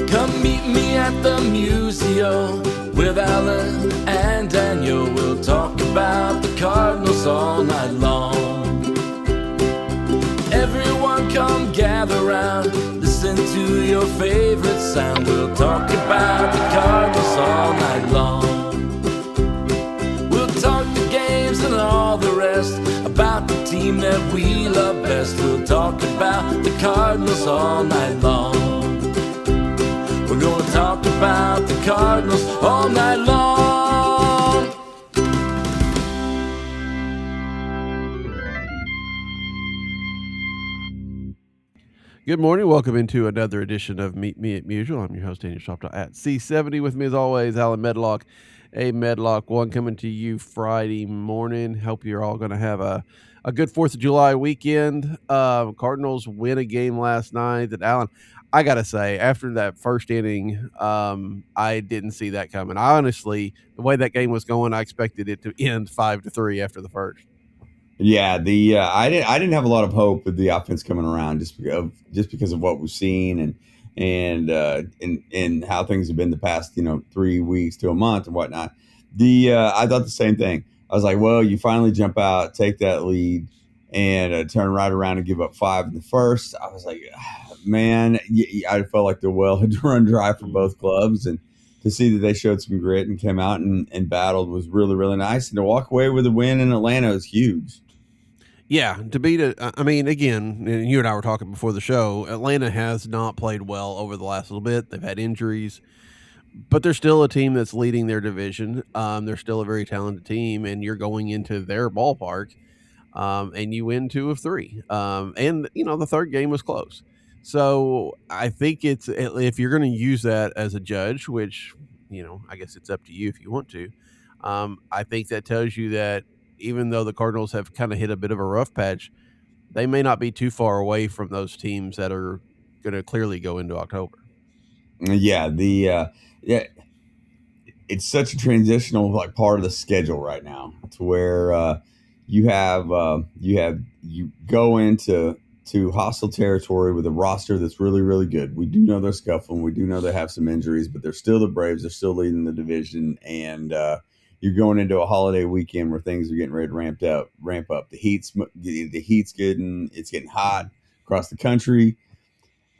Come meet me at the Musial with Alan and Daniel. We'll talk about the Cardinals all night long. Everyone come gather round, listen to your favorite sound. We'll talk about the Cardinals all night long. We'll talk the games and all the rest, about the team that we love best. We'll talk about the Cardinals all night long. We're gonna talk about the Cardinals all night long. Good morning. Welcome into another edition of Meet Me at Musial. I'm your host, Daniel Shoptaw at C70. With me, as always, Alan Medlock, a Medlock One, coming to you Friday morning. Hope you're all going to have a good 4th of July weekend. Cardinals win a game last night that, Alan, I got to say, after that first inning, I didn't see that coming. I honestly, the way that game was going, I expected it to end 5-3 after the first. Yeah, I didn't have a lot of hope with the offense coming around just because of what we've seen and how things have been the past 3 weeks to a month and whatnot. I thought the same thing. I was like, well, you finally jump out, take that lead, and turn right around and give up 5 in the first. I was like, man, I felt like the well had run dry for both clubs, and to see that they showed some grit and came out and battled was really, really nice. And to walk away with a win in Atlanta is huge. Yeah, to beat it. I mean, again, you and I were talking before the show, Atlanta has not played well over the last little bit. They've had injuries, but they're still a team that's leading their division. They're still a very talented team, and you're going into their ballpark, and you win 2 of 3. And, the third game was close. So I think if you're going to use that as a judge, which, I guess it's up to you if you want to, I think that tells you that even though the Cardinals have kind of hit a bit of a rough patch, they may not be too far away from those teams that are going to clearly go into October. Yeah, it's such a transitional part of the schedule right now to where you go into hostile territory with a roster that's really, really good. We do know they're scuffling. We do know they have some injuries, but they're still the Braves. They're still leading the division, and you're going into a holiday weekend where things are getting ready to ramp up. The heat's getting hot across the country.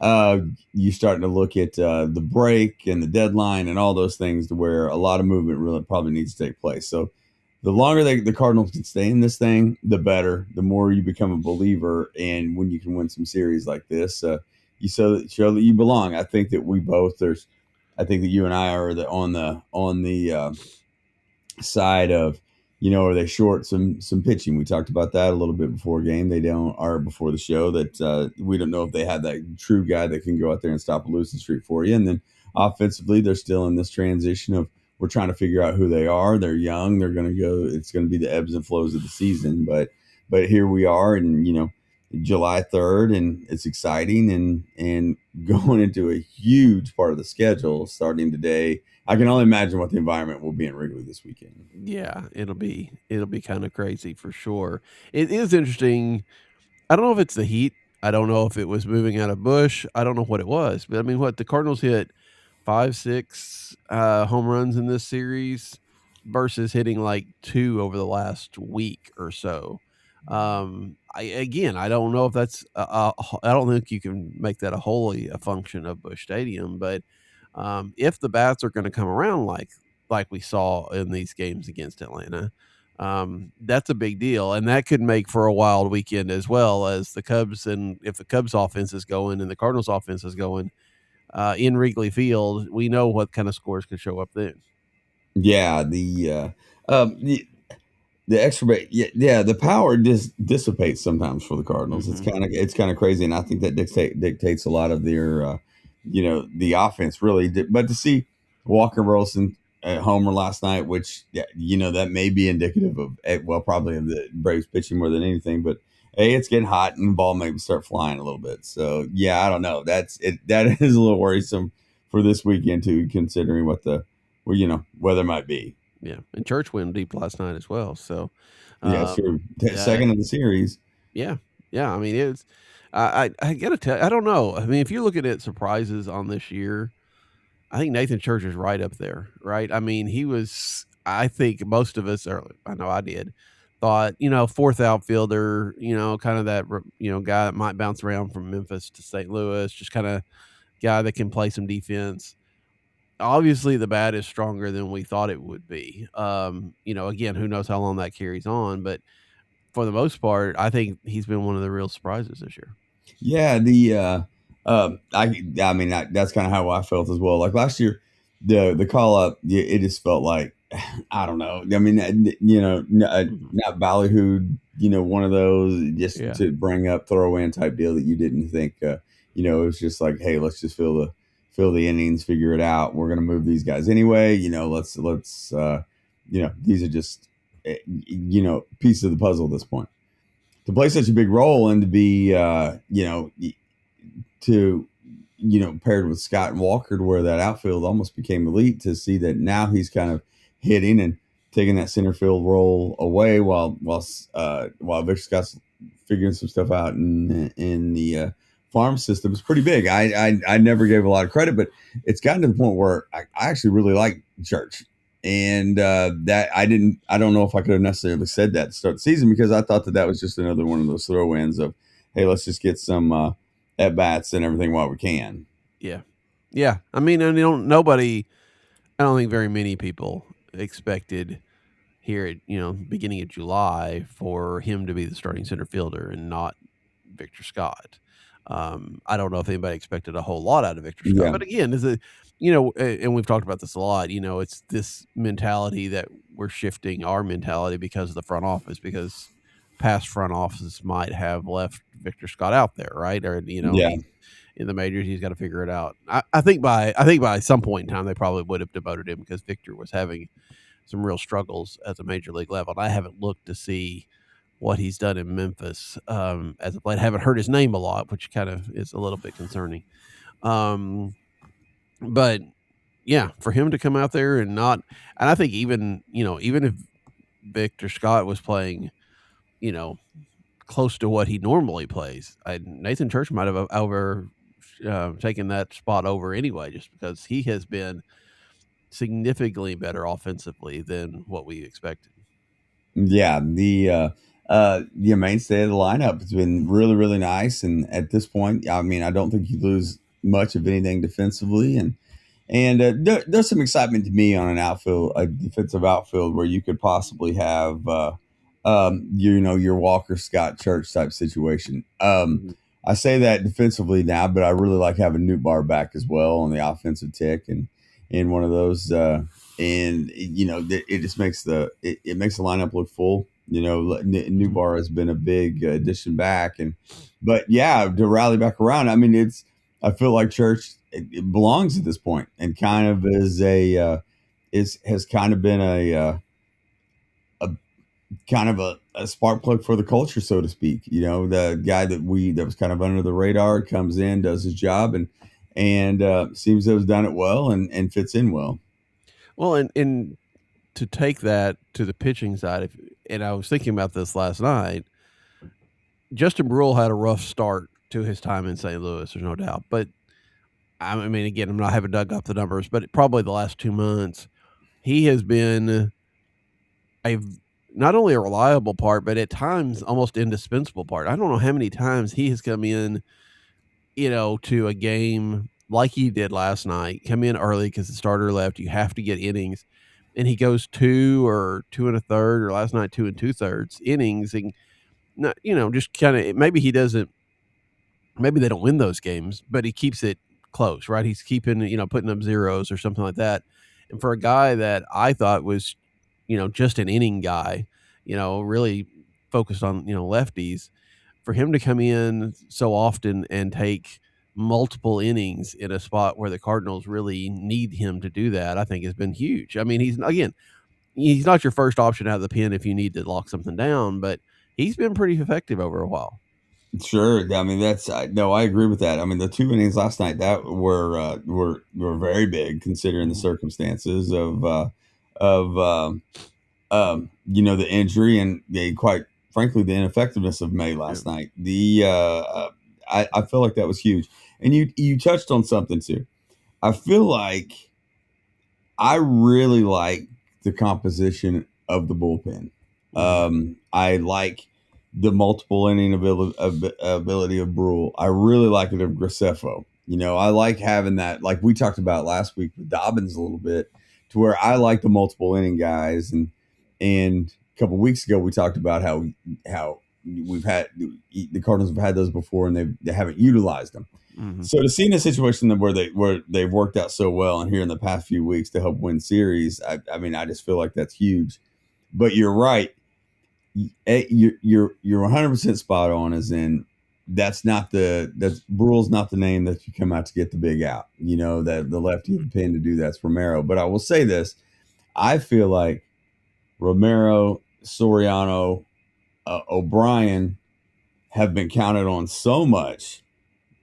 You're starting to look at the break and the deadline and all those things to where a lot of movement really probably needs to take place. So the longer the Cardinals can stay in this thing, the better. The more you become a believer, and when you can win some series like this, you show that you belong. I think that I think that you and I are on the side of, are they short some pitching? We talked about that a little bit before game. Before the show, that we don't know if they have that true guy that can go out there and stop a losing streak for you. And then offensively, they're still in this transition of, we're trying to figure out who they are. They're young. It's going to be the ebbs and flows of the season. But here we are, and July 3rd, and it's exciting and going into a huge part of the schedule starting today. I can only imagine what the environment will be in Wrigley this weekend. Yeah, it'll be kind of crazy for sure. It is interesting. I don't know if it's the heat. I don't know if it was moving out of Busch. I don't know what it was. But I mean, the Cardinals hit 5-6 home runs in this series versus hitting like 2 over the last week or so. I don't know if that's I don't think you can make that wholly a function of Busch Stadium, but if the bats are going to come around like we saw in these games against Atlanta, that's a big deal, and that could make for a wild weekend as well as the Cubs. And if the Cubs offense is going and the Cardinals offense is going in Wrigley Field, we know what kind of scores could show up then. Yeah, the extra base, the power dissipates sometimes for the Cardinals. Mm-hmm. It's kind of crazy, and I think that dictates a lot of their the offense really. But to see Walker Burleson at homer last night, which that may be indicative of probably of the Braves pitching more than anything. But hey, it's getting hot and the ball maybe start flying a little bit. So yeah, I don't know. That's it. That is a little worrisome for this weekend too, considering what the weather might be. Yeah, and Church went deep last night as well. So, Yeah, sure. yeah, Second of the series. yeah, yeah. I mean, it's I gotta tell. I don't know. I mean, if you're looking at surprises on this year, I think Nathan Church is right up there, right? I mean, he was. I think most of us, or I know I did, thought fourth outfielder, kind of that guy that might bounce around from Memphis to St. Louis, just kind of guy that can play some defense. Obviously, the bat is stronger than we thought it would be. Again, who knows how long that carries on, but for the most part, I think he's been one of the real surprises this year. Yeah, I mean that's kind of how I felt as well. Like last year, the call up, it just felt like I don't know. I mean, not ballyhooed. One of those just to bring up throw in type deal that you didn't think. It was just like, hey, let's just fill the innings, figure it out. We're gonna move these guys anyway. Let's these are just pieces of the puzzle at this point. To play such a big role and to be paired with Scott and Walker to where that outfield almost became elite, to see that now he's kind of hitting and taking that center field role away while Victor Scott's figuring some stuff out in the farm system is pretty big. I never gave a lot of credit, but it's gotten to the point where I actually really like Church. And that I don't know if I could have necessarily said that to start the season, because I thought that was just another one of those throw-ins of, hey, let's just get some at-bats and everything while we can. Yeah. Yeah. I mean, and I don't think very many people expected here at, beginning of July for him to be the starting center fielder and not Victor Scott. I don't know if anybody expected a whole lot out of Victor Scott, but again, and we've talked about this a lot, it's this mentality that we're shifting our mentality because of the front office, because past front offices might have left Victor Scott out there, right? Or, in the majors, he's got to figure it out. I think by some point in time, they probably would have demoted him because Victor was having some real struggles at the major league level. And I haven't looked to see what he's done in Memphis as of late. I haven't heard his name a lot, which kind of is a little bit concerning. But yeah, for him to come out there and I think even if Victor Scott was playing, close to what he normally plays, Nathan Church might have taken that spot over anyway, just because he has been significantly better offensively than what we expected. Yeah, the mainstay of the lineup has been really, really nice, and at this point, I mean, I don't think you lose much of anything defensively, and there's some excitement to me on a defensive outfield, where you could possibly have your Walker Scott Church type situation. I say that defensively now, but I really like having Newtbar back as well on the offensive tick, and in one of those, and it just makes it makes the lineup look full. Newtbar has been a big addition back, but yeah, to rally back around. I mean, I feel like Church it belongs at this point, and kind of has kind of been a kind of a spark plug for the culture, so to speak. The guy that was kind of under the radar comes in, does his job, and seems to have done it well and fits in well. Well, and to take that to the pitching side, and I was thinking about this last night, Justin Brule had a rough start to his time in St. Louis, there's no doubt. But I mean, again, I haven't dug up the numbers, but probably the last 2 months, he has been not only a reliable part, but at times almost indispensable part. I don't know how many times he has come in, to a game like he did last night, come in early because the starter left. You have to get innings, and he goes 2 or 2 1/3, or last night 2 2/3 innings, and not, just kind of maybe he doesn't. Maybe they don't win those games, but he keeps it close, right? He's keeping, putting up zeros or something like that. And for a guy that I thought was, just an inning guy, really focused on, lefties, for him to come in so often and take multiple innings in a spot where the Cardinals really need him to do that, I think has been huge. I mean, he's not your first option out of the pen if you need to lock something down, but he's been pretty effective over a while. Sure. I mean, no, I agree with that. I mean, the 2 innings last night that were very big considering the Mhm. circumstances of the injury and quite frankly the ineffectiveness of May Yeah. last night. I feel like that was huge, and you touched on something too. I feel like I really like the composition of the bullpen. Mhm. I like the multiple inning ability of Brule. I really like it of Graceffo. I like having that, like we talked about last week with Dobbins a little bit, to where I like the multiple inning guys. And a couple weeks ago we talked about how we've had the Cardinals have had those before and they haven't utilized them. Mhm. So to see in a situation where they've worked out so well, and here in the past few weeks to help win series, I mean, I just feel like that's huge. But you're right, you're 100% spot on. As in, that's Brule's not the name that you come out to get the big out. That the lefty of the pin to do that's Romero. But I will say this: I feel like Romero, Soriano, O'Brien have been counted on so much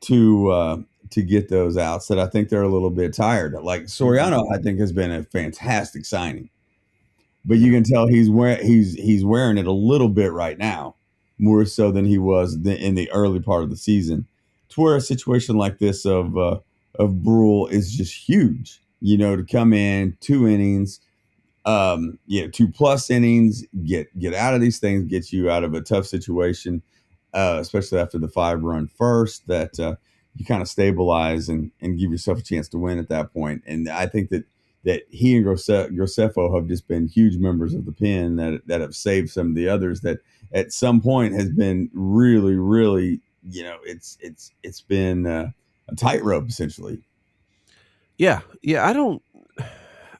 to get those outs that I think they're a little bit tired. Like Mhm. Soriano, I think has been a fantastic signing, but you Yeah. can tell he's wearing it a little bit right now, more so than he was in the early part of the season. To where a situation like this of Brule is just huge. To come in 2 innings, 2+ innings, get out of these things, get you out of a tough situation, especially after the 5-run first, that you kind of stabilize and give yourself a chance to win at that point. And I think that he and Grosefo have just been huge members of the pen that have saved some of the others that at some point has been really, really, it's been a tightrope essentially. Yeah. Yeah.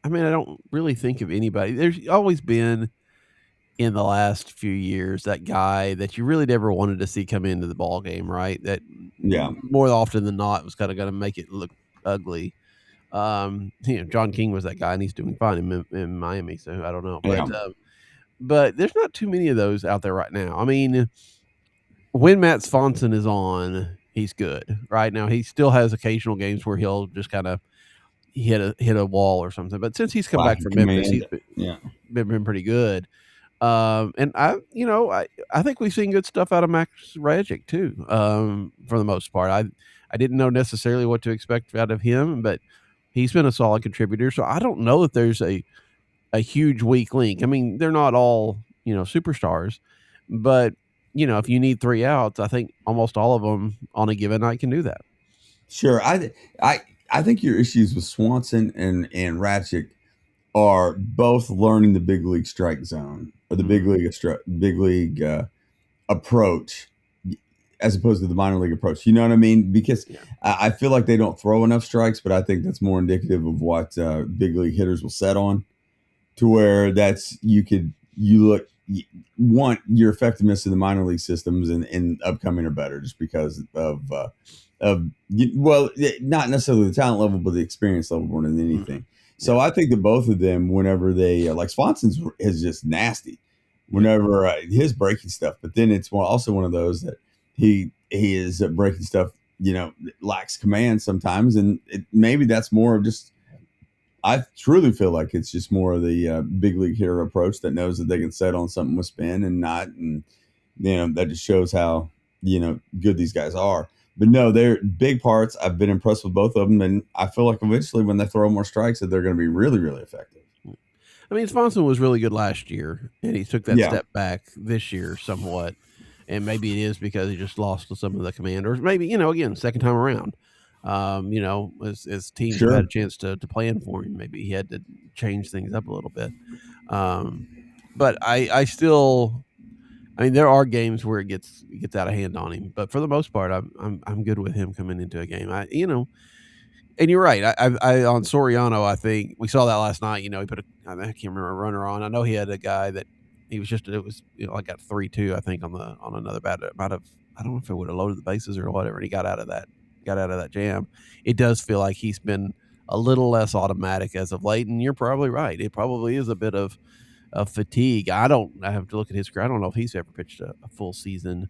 I mean, I don't really think of anybody. There's always been in the last few years that guy that you really never wanted to see come into the ball game, right? That Yeah, more often than not was kind of going to make it look ugly. John King was that guy, and he's doing fine in Miami. So I don't know, yeah, but there's not too many of those out there right now. I mean, when Matt Swanson is on, he's good. Right now, he still has occasional games where he'll just kind of hit a wall or something. But since he's come lack back of from Memphis, command. Yeah. been pretty good. And I think we've seen good stuff out of Max Ragic too. For the most part, I didn't know necessarily what to expect out of him, but he's been a solid contributor. So I don't know that there's a huge weak link. I mean, they're not all superstars, but if you need 3 outs, I think almost all of them on a given night can do that. Sure. I think your issues with Swanson and Ratchick are both learning the big league strike zone or the Mhm. big league approach as opposed to the minor league approach. You know what I mean? Because Yeah. I feel like they don't throw enough strikes, but I think that's more indicative of what big league hitters will set on, to where you look want your effectiveness in the minor league systems and upcoming are better just because of well, not necessarily the talent level, but the experience level more than Mhm. anything. Yeah. So I think that both of them, whenever they like Swanson's is just nasty, Yeah. whenever his breaking stuff, but then it's also one of those that he is breaking stuff, lacks command sometimes, and maybe that's more of just. I truly feel like it's just more of the big league hero approach that knows that they can set on something with spin and not, and that just shows how good these guys are. But no, they're big parts. I've been impressed with both of them, and I feel like eventually when they throw more strikes, that they're going to be really, really effective. I mean, Swanson was really good last year, and he took that Yeah, step back this year somewhat. And maybe it is because he just lost to some of the commanders. Maybe again, second time around. As teams have had a sure, chance to plan for him, maybe he had to change things up a little bit. Um, but I still, I mean, there are games where it gets out of hand on him. But for the most part, I'm good with him coming into a game. And you're right. I on Soriano, I think we saw that last night. He put I can't remember a runner on. I know he had a guy that he was just it was I got 3-2 I think on another bat. It might have I don't know if it would have loaded the bases or whatever. And he got out of that jam. It does feel like he's been a little less automatic as of late. And you're probably right. It probably is a bit of of fatigue. I have to look at his career. I don't know if he's ever pitched a full season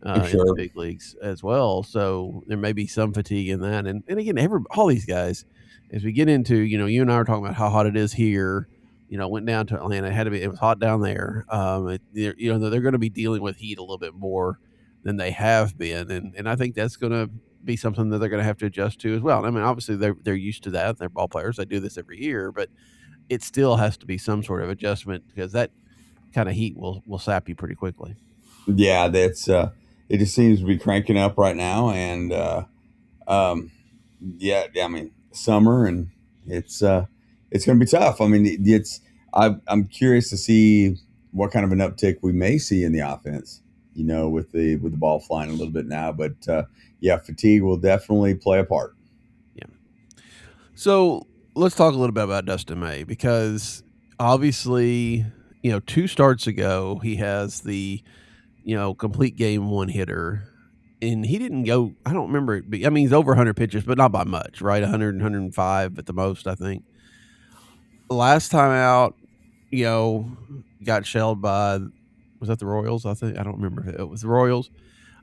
in the Sure. big leagues as well. So there may be some fatigue in that. And again, all these guys, as we get into, you and I are talking about how hot it is here. Went down to Atlanta. It was hot down there. They're going to be dealing with heat a little bit more than they have been, and I think that's going to be something that they're going to have to adjust to as well. I mean, obviously they're used to that. They're ball players. They do this every year, but it still has to be some sort of adjustment because that kind of heat will sap you pretty quickly. Yeah, that's it just seems to be cranking up right now, and um, yeah, I mean summer, and it's going to be tough. I mean, I'm curious to see what kind of an uptick we may see in the offense. With the ball flying a little bit now, but yeah, fatigue will definitely play a part. Yeah. So let's talk a little bit about Dustin May because obviously, 2 starts ago he has the complete game one hitter. And he didn't go, I don't remember it. I mean, he's over 100 pitches, but not by much, right? 100, 105 at the most, I think. Last time out, got shelled by, was that the Royals? I think, I don't remember if it was the Royals.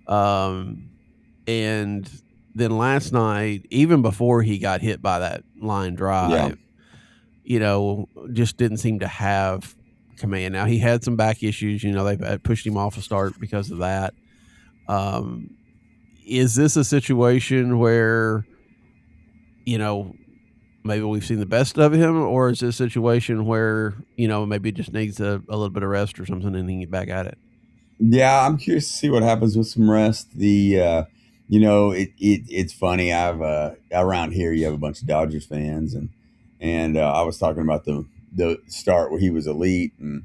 And then last night, even before he got hit by that line drive, just didn't seem to have command. Now, he had some back issues. They've pushed him off a start because of that. Is this a situation where, maybe we've seen the best of him, or is this a situation where, maybe it just needs a little bit of rest or something and he can get back at it? Yeah, I'm curious to see what happens with some rest. It's funny. Around here you have a bunch of Dodgers fans, and I was talking about the start where he was elite, and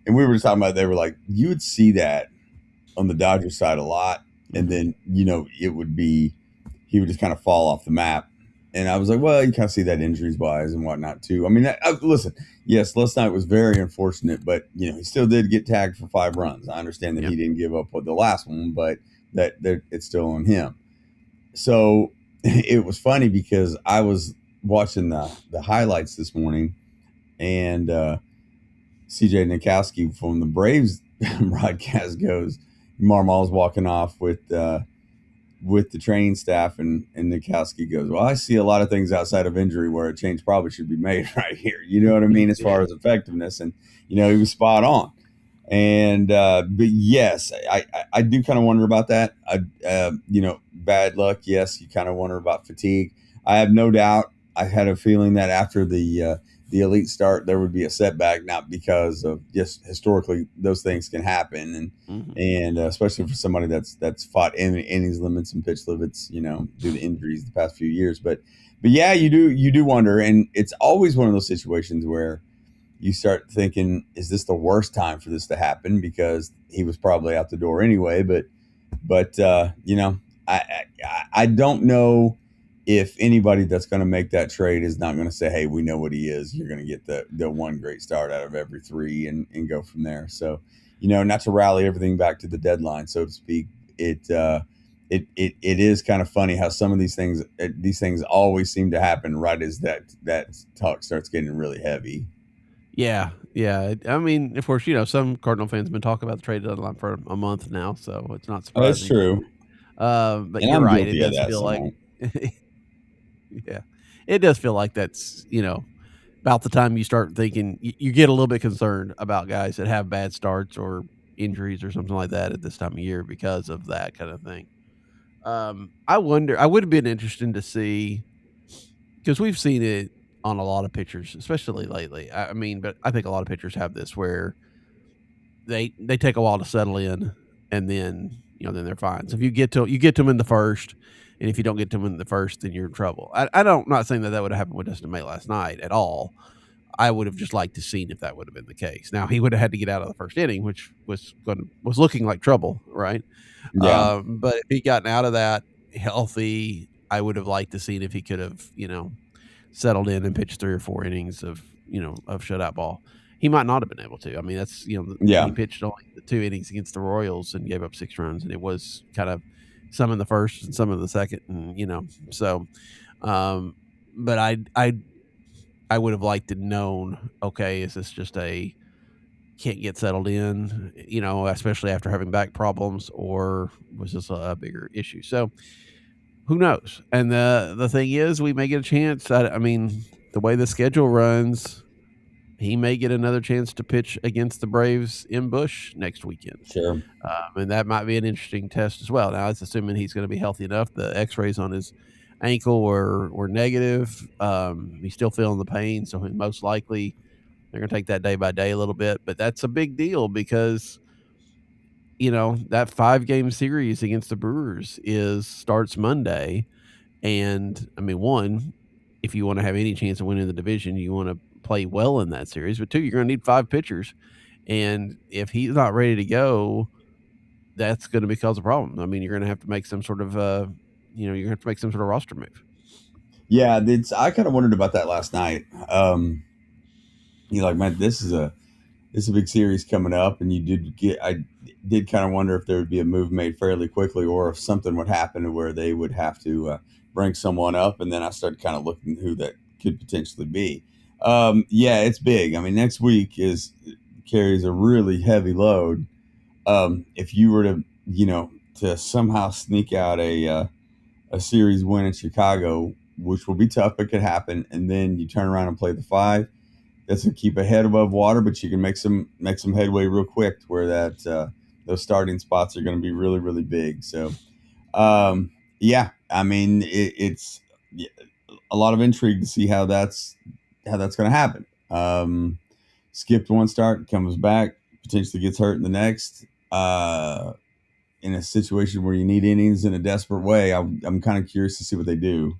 we were just talking about, they were like, you would see that on the Dodgers side a lot, and then it would be, he would just kind of fall off the map. And I was like, well, you kind of see that injuries wise and whatnot too. I mean, listen, yes, last night was very unfortunate, but he still did get tagged for 5 runs. I understand that he didn't give up with the last one, but it's still on him. So it was funny because I was watching the highlights this morning, and CJ Nikowski from the Braves broadcast goes, Marmal's walking off with the training staff, and Nikowski goes, well, I see a lot of things outside of injury where a change probably should be made right here. You know what I mean? As far as effectiveness, and he was spot on. And but yes, I do kind of wonder about that. Bad luck. Yes, you kind of wonder about fatigue. I have no doubt. I had a feeling that after the elite start, there would be a setback, not because of just historically those things can happen, and especially for somebody that's fought innings limits and pitch limits, due to injuries the past few years. But yeah, you do wonder, and it's always one of those situations where you start thinking, is this the worst time for this to happen? Because he was probably out the door anyway. But I don't know if anybody that's going to make that trade is not going to say, hey, we know what he is. You're going to get the one great start out of every 3 and go from there. So, not to rally everything back to the deadline, so to speak. It is kind of funny how some of these things always seem to happen right as that talk starts getting really heavy. Yeah. I mean, of course, some Cardinal fans have been talking about the trade deadline for a month now, so it's not surprising. That's true. But and you're I'm right. guilty It of does that feel somewhat. like, yeah, it does feel like that's, about the time you start thinking, you get a little bit concerned about guys that have bad starts or injuries or something like that at this time of year because of that kind of thing. I wonder, I would have been interesting to see, because we've seen it on a lot of pitchers, especially lately. I mean, but I think a lot of pitchers have this where they take a while to settle in, and then then they're fine. So if you get to them in the first, and if you don't get to them in the first, then you're in trouble. I'm not saying that would have happened with Dustin May last night at all. I would have just liked to seen if that would have been the case. Now he would have had to get out of the first inning, which was looking like trouble, right? Yeah. But if he'd gotten out of that healthy, I would have liked to see if he could have settled in and pitched 3 or 4 innings of shutout ball. He might not have been able to. I mean, that's Yeah. he pitched only the 2 innings against the Royals and gave up 6 runs, and it was kind of some in the first and some in the second, and so. But I would have liked to known. Okay, is this just a can't get settled in, especially after having back problems, or was this a bigger issue? So who knows? And the thing is, we may get a chance. I mean, the way the schedule runs, he may get another chance to pitch against the Braves in Busch next weekend. Sure. And that might be an interesting test as well. Now, it's assuming he's going to be healthy enough. The X-rays on his ankle were negative. He's still feeling the pain, so most likely they're going to take that day by day a little bit. But that's a big deal because that 5-game series against the Brewers starts Monday, and I mean, one, if you want to have any chance of winning the division, you want to play well in that series. But two, you're going to need 5 pitchers, and if he's not ready to go, that's going to cause a problem. I mean, you're going to have to make some sort of, you're going to have to make some sort of roster move. Yeah, I kind of wondered about that last night. Like, man, this is a big series coming up, and I did kind of wonder if there would be a move made fairly quickly, or if something would happen to where they would have to bring someone up. And then I started kind of looking who that could potentially be. Yeah, it's big. I mean, next week carries a really heavy load. If you were to somehow sneak out a series win in Chicago, which will be tough, but could happen, and then you turn around and play the 5. That's to keep a head above water, but you can make some headway real quick to where those starting spots are going to be really, really big. So, yeah, I mean, it's a lot of intrigue to see how that's going to happen. Skipped one start, comes back, potentially gets hurt in the next. In a situation where you need innings in a desperate way, I'm kind of curious to see what they do.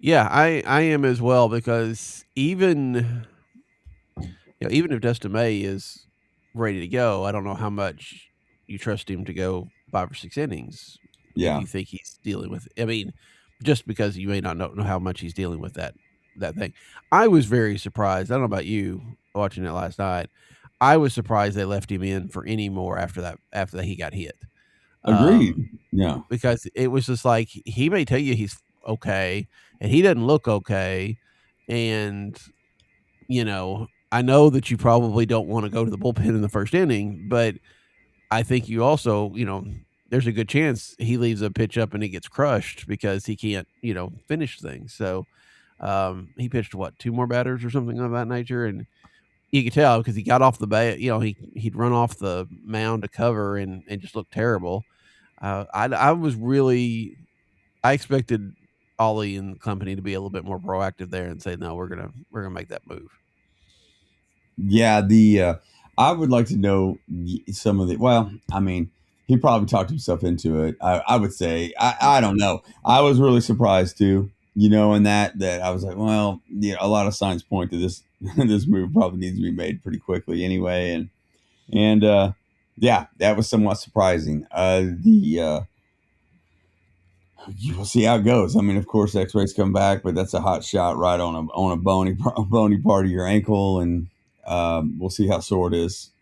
Yeah, I am as well, because even if Dustin May is ready to go, I don't know how much you trust him to go 5 or 6 innings. Yeah. If you think he's dealing with, I mean, just because you may not know how much he's dealing with that thing. I was very surprised. I don't know about you watching it last night. I was surprised they left him in for any more after that he got hit. Agreed. Yeah. Because it was just like, he may tell you he's okay, and he doesn't look okay. And, I know that you probably don't want to go to the bullpen in the first inning, but I think you also, there's a good chance he leaves a pitch up and he gets crushed because he can't, finish things. So he pitched 2 more batters or something of that nature, and you could tell because he got off the bat. He'd run off the mound to cover and just looked terrible. I expected Ollie and the company to be a little bit more proactive there and say, no, we're gonna make that move. Yeah, I would like to know some of the. Well, I mean, he probably talked himself into it. I would say I don't know. I was really surprised too. And that I was like, well, a lot of signs point to this. This move probably needs to be made pretty quickly anyway, and yeah, that was somewhat surprising. You'll see how it goes. I mean, of course, X-rays come back, but that's a hot shot right on a bony part of your ankle, and we'll see how sore it is.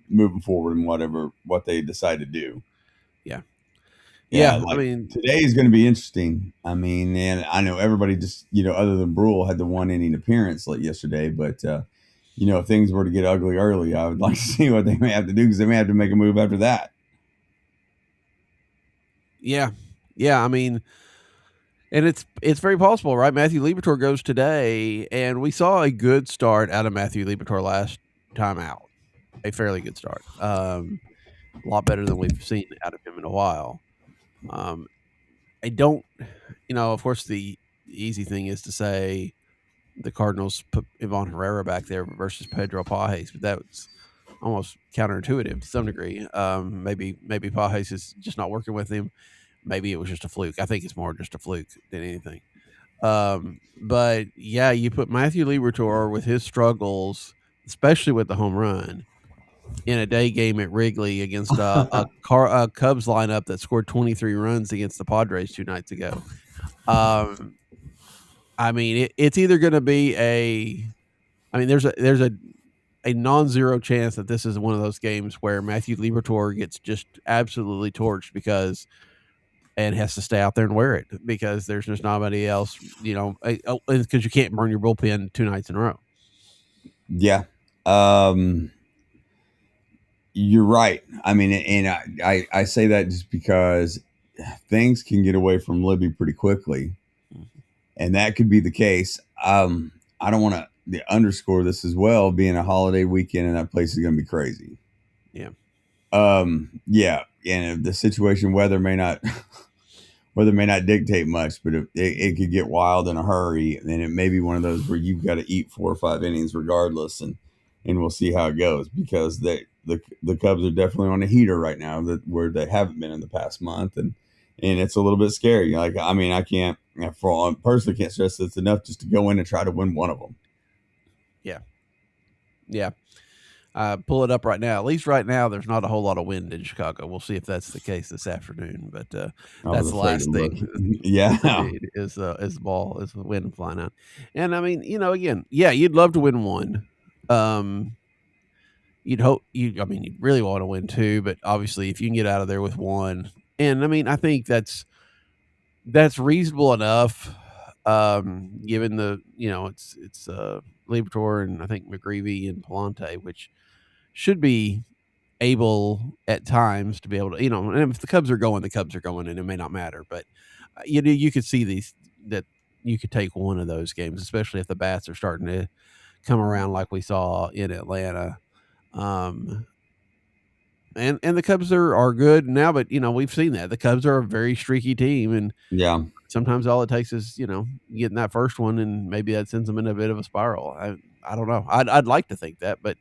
Moving forward and what they decide to do. Yeah. Like, I mean, today is going to be interesting. I mean, and I know everybody just other than Brule had the 1 inning appearance like yesterday, but if things were to get ugly early, I would like to see what they may have to do, because they may have to make a move after that. Yeah. I mean, and it's very possible, right? Matthew Liberatore goes today, and we saw a good start out of Matthew Liberatore last time out. A fairly good start. A lot better than we've seen out of him in a while. I don't, of course, the easy thing is to say the Cardinals put Ivan Herrera back there versus Pedro Pages, but that's almost counterintuitive to some degree. Maybe Pages is just not working with him. Maybe it was just a fluke. I think it's more just a fluke than anything. But yeah, you put Matthew Liberatore with his struggles, especially with the home run, in a day game at Wrigley against a Cubs lineup that scored 23 runs against the Padres 2 nights ago. I mean, it's either going to be there's a non-zero chance that this is one of those games where Matthew Liberatore gets just absolutely torched and has to stay out there and wear it because there's just nobody else, because you can't burn your bullpen 2 nights in a row. Yeah. You're right. I mean, and I say that just because things can get away from Libby pretty quickly, and that could be the case. I don't want to underscore this as well. Being a holiday weekend and that place is going to be crazy. Yeah. Yeah, and the situation weather may not dictate much, but it could get wild in a hurry, and it may be one of those where you've got to eat 4 or 5 innings regardless, and we'll see how it goes because the Cubs are definitely on a heater right now that where they haven't been in the past month, and it's a little bit scary. Like I mean, I can't personally can't stress this enough just to go in and try to win one of them. Yeah. Pull it up right now. At least right now, there's not a whole lot of wind in Chicago. We'll see if that's the case this afternoon. But that's the last thing. Yeah, is the ball is the wind flying out. And I mean, again, yeah, you'd love to win one. You'd hope I mean, you'd really want to win two, but obviously, if you can get out of there with one, and I mean, I think that's reasonable enough. Given the it's Liberatore and I think McGreevy and Palante, which should be able at times to be able to, and if the Cubs are going, and it may not matter, but you could see that you could take one of those games, especially if the bats are starting to come around like we saw in Atlanta. And the Cubs are good now, but we've seen that the Cubs are a very streaky team, and yeah. sometimes all it takes is getting that first one, and maybe that sends them in a bit of a spiral. I don't know. I'd like to think that, but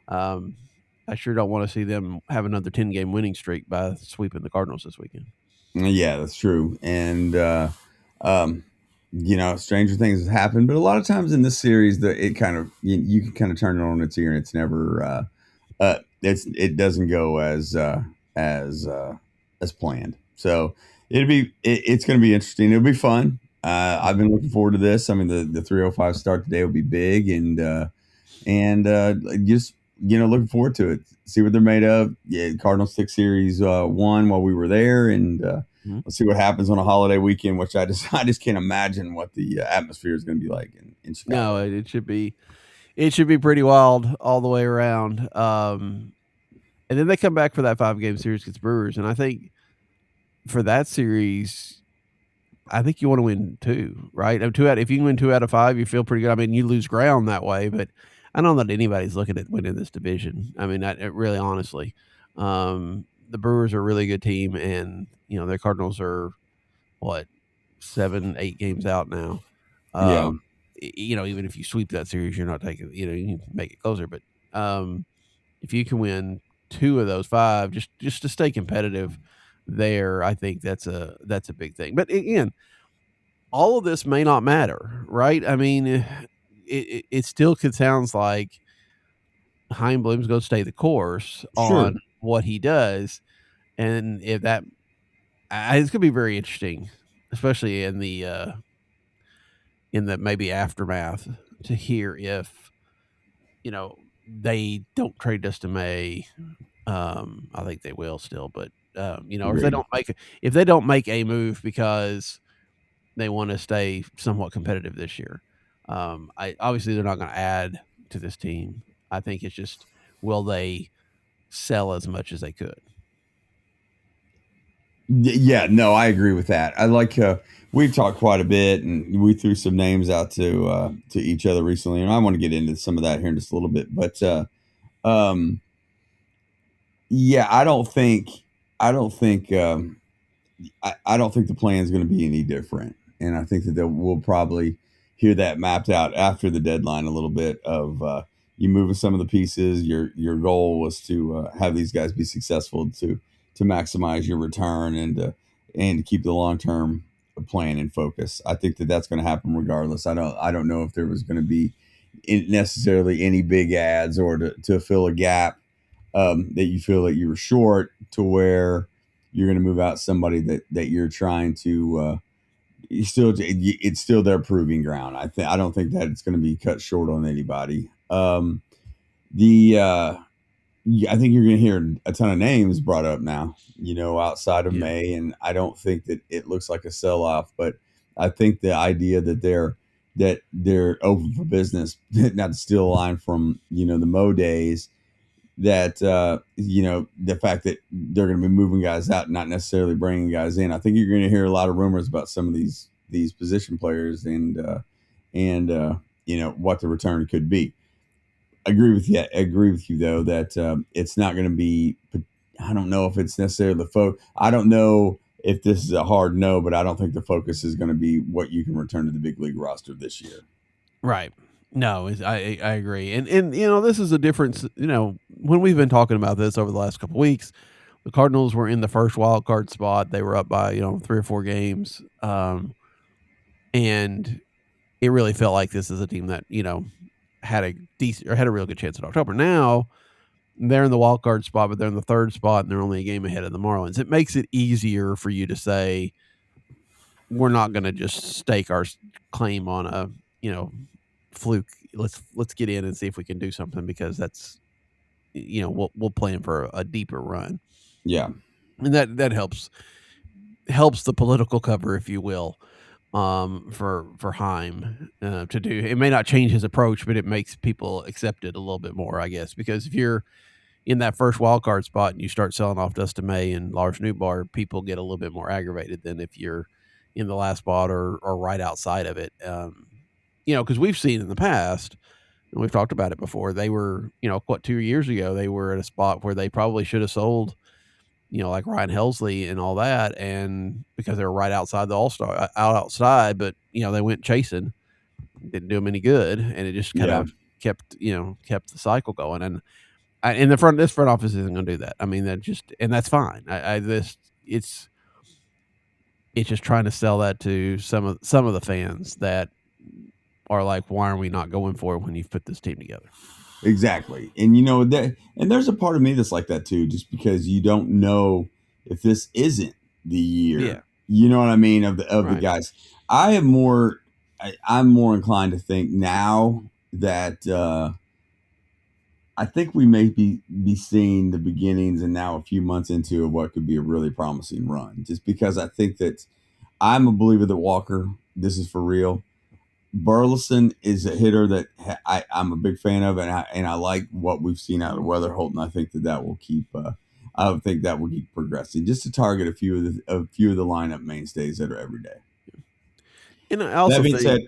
I sure don't want to see them have another 10-game winning streak by sweeping the Cardinals this weekend. Yeah, that's true. And stranger things have happened, but a lot of times in this series, it kind of you can kind of turn it on its ear, and it's never it doesn't go as planned. So it's going to be interesting. It'll be fun. I've been looking forward to this. I mean, the 305 start today will be big, and just looking forward to it. See what they're made of. Yeah, Cardinals took series 1 while we were there, and let's see what happens on a holiday weekend. Which I just can't imagine what the atmosphere is going to be like in Chicago. No, it should be pretty wild all the way around. And then they come back for that 5-game series against Brewers, and I think for that series, I think you want to win 2, right? If you can win 2 out of 5, you feel pretty good. I mean, you lose ground that way, but I don't know that anybody's looking at winning this division. I mean, really, honestly, the Brewers are a really good team, and their Cardinals are 7-8 games out now. Even if you sweep that series, you're not taking. You can make it closer, but if you can win 2 of those 5, just to stay competitive there, I think that's a big thing. But again, all of this may not matter, right? I mean, it still sounds like Chaim Bloom's going to stay the course on what he does, and if that, it's going to be very interesting, especially in the maybe aftermath, to hear if they don't trade Dustin May. I think they will still, but or if they don't make a move because they want to stay somewhat competitive this year. Obviously they're not going to add to this team. I think it's just, will they sell as much as they could? Yeah, no, I agree with that. I like we've talked quite a bit, and we threw some names out to each other recently, and I want to get into some of that here in just a little bit. But yeah, I don't think the plan is going to be any different, and I think that we'll probably hear that mapped out after the deadline a little bit of you moving some of the pieces. Your goal was to have these guys be successful to maximize your return and to keep the long-term plan in focus. I think that that's going to happen regardless. I don't know if there was going to be necessarily any big ads or to fill a gap that you feel that you were short, to where you're going to move out somebody that you're trying to it's still their proving ground. I don't think that it's going to be cut short on anybody. I think you're going to hear a ton of names brought up now, outside of May, and I don't think that it looks like a sell-off, but I think the idea that they're that they're open for business. Not to steal a line from the Mo days, that the fact that they're going to be moving guys out, not necessarily bringing guys in. I think you're going to hear a lot of rumors about some of these position players and what the return could be. Agree with you. I agree with you though that it's not going to be. I don't know if it's necessarily the focus. I don't know if this is a hard no, but I don't think the focus is going to be what you can return to the big league roster this year. Right. No, I agree. And this is a difference, when we've been talking about this over the last couple of weeks, the Cardinals were in the first wild card spot. They were up by, 3 or 4 games. And it really felt like this is a team that, had a decent or had a real good chance in October. Now they're in the wild card spot, but they're in the 3rd spot and they're only a game ahead of the Marlins. It makes it easier for you to say, we're not going to just stake our claim on a, fluke. Let's get in and see if we can do something, because that's, we'll plan for a deeper run. Yeah. And that helps the political cover, if you will, for Heim to do. It may not change his approach, but it makes people accept it a little bit more, I guess, because if you're in that first wild card spot and you start selling off Dustin May and Lars Nootbaar, people get a little bit more aggravated than if you're in the last spot or right outside of it. Because we've seen in the past, and we've talked about it before, they were, 2 years ago, they were at a spot where they probably should have sold, like Ryan Helsley and all that, and because they were right outside the All-Star, outside, but, they went chasing, didn't do them any good, and it just kind of kept the cycle going. And this front office isn't going to do that. I mean, that's fine. It's just trying to sell that to some of the fans that are like, why are we not going for it when you've put this team together? Exactly. And and there's a part of me that's like that too, just because you don't know if this isn't the year. Yeah. You know what I mean? Of the guys. I'm more inclined to think now that I think we may be seeing the beginnings and now a few months into what could be a really promising run. Just because I think that I'm a believer that Walker, this is for real. Burleson is a hitter that I'm a big fan of, and I like what we've seen out of Weatherholt, and I think that will keep. I think that will keep progressing, just to target a few of the lineup mainstays that are every day. And I also that being said,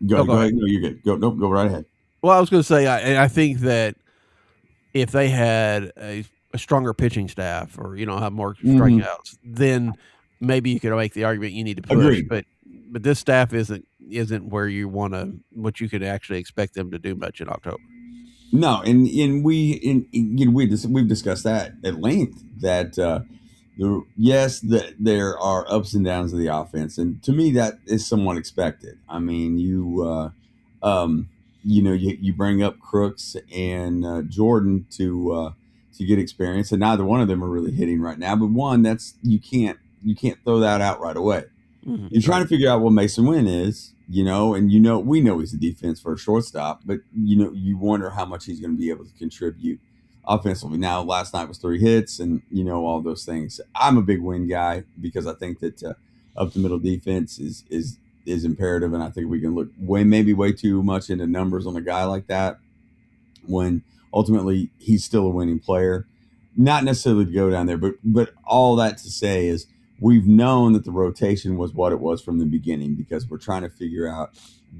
go ahead. No, you're good. Go right ahead. Well, I was going to say, I think that if they had a stronger pitching staff, or have more strikeouts, then maybe you could make the argument you need to push. Agreed. But this staff isn't where you want to, what you could actually expect them to do much in October. No, and we've discussed that at length. That there are ups and downs of the offense, and to me that is somewhat expected. I mean, you bring up Crooks and Jordan to get experience, and neither one of them are really hitting right now. But one, you can't throw that out right away. Mm-hmm. You're trying to figure out what Masyn Winn is, and we know he's a defense for a shortstop, but you wonder how much he's going to be able to contribute offensively. Now, last night was 3 hits, and all those things. I'm a big Winn guy because I think that up the middle defense is imperative, and I think we can look way too much into numbers on a guy like that when ultimately he's still a winning player. Not necessarily to go down there, but all that to say is, we've known that the rotation was what it was from the beginning, because we're trying to figure out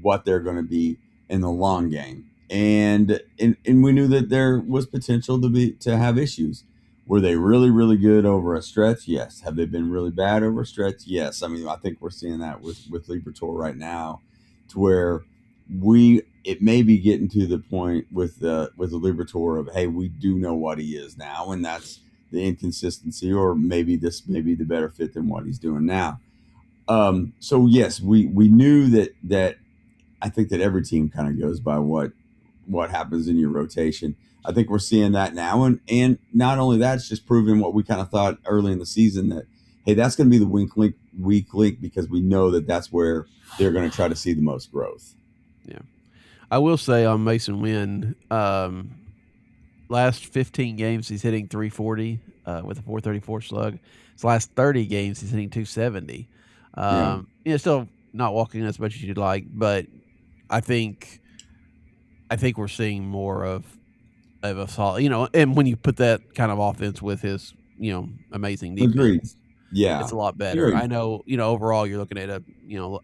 what they're going to be in the long game. And we knew that there was potential to have issues. Were they really, really good over a stretch? Yes. Have they been really bad over a stretch? Yes. I mean, I think we're seeing that with Liberatore right now, to where it may be getting to the point with the Liberatore of, hey, we do know what he is now, and that's the inconsistency, or maybe this may be the better fit than what he's doing now. So yes, we knew that I think that every team kind of goes by what happens in your rotation. I think we're seeing that now, and not only that, it's just proving what we kind of thought early in the season, that hey, that's going to be the weak link, because we know that that's where they're going to try to see the most growth. Yeah, I will say on Masyn Winn, last 15 games, he's hitting 340 with a 434 slug. His last 30 games, he's hitting 270. Still not walking as much as you'd like, but I think we're seeing more of a solid, and when you put that kind of offense with his, amazing Agreed. defense, Yeah. it's a lot better. Agreed. I know, overall you're looking at a,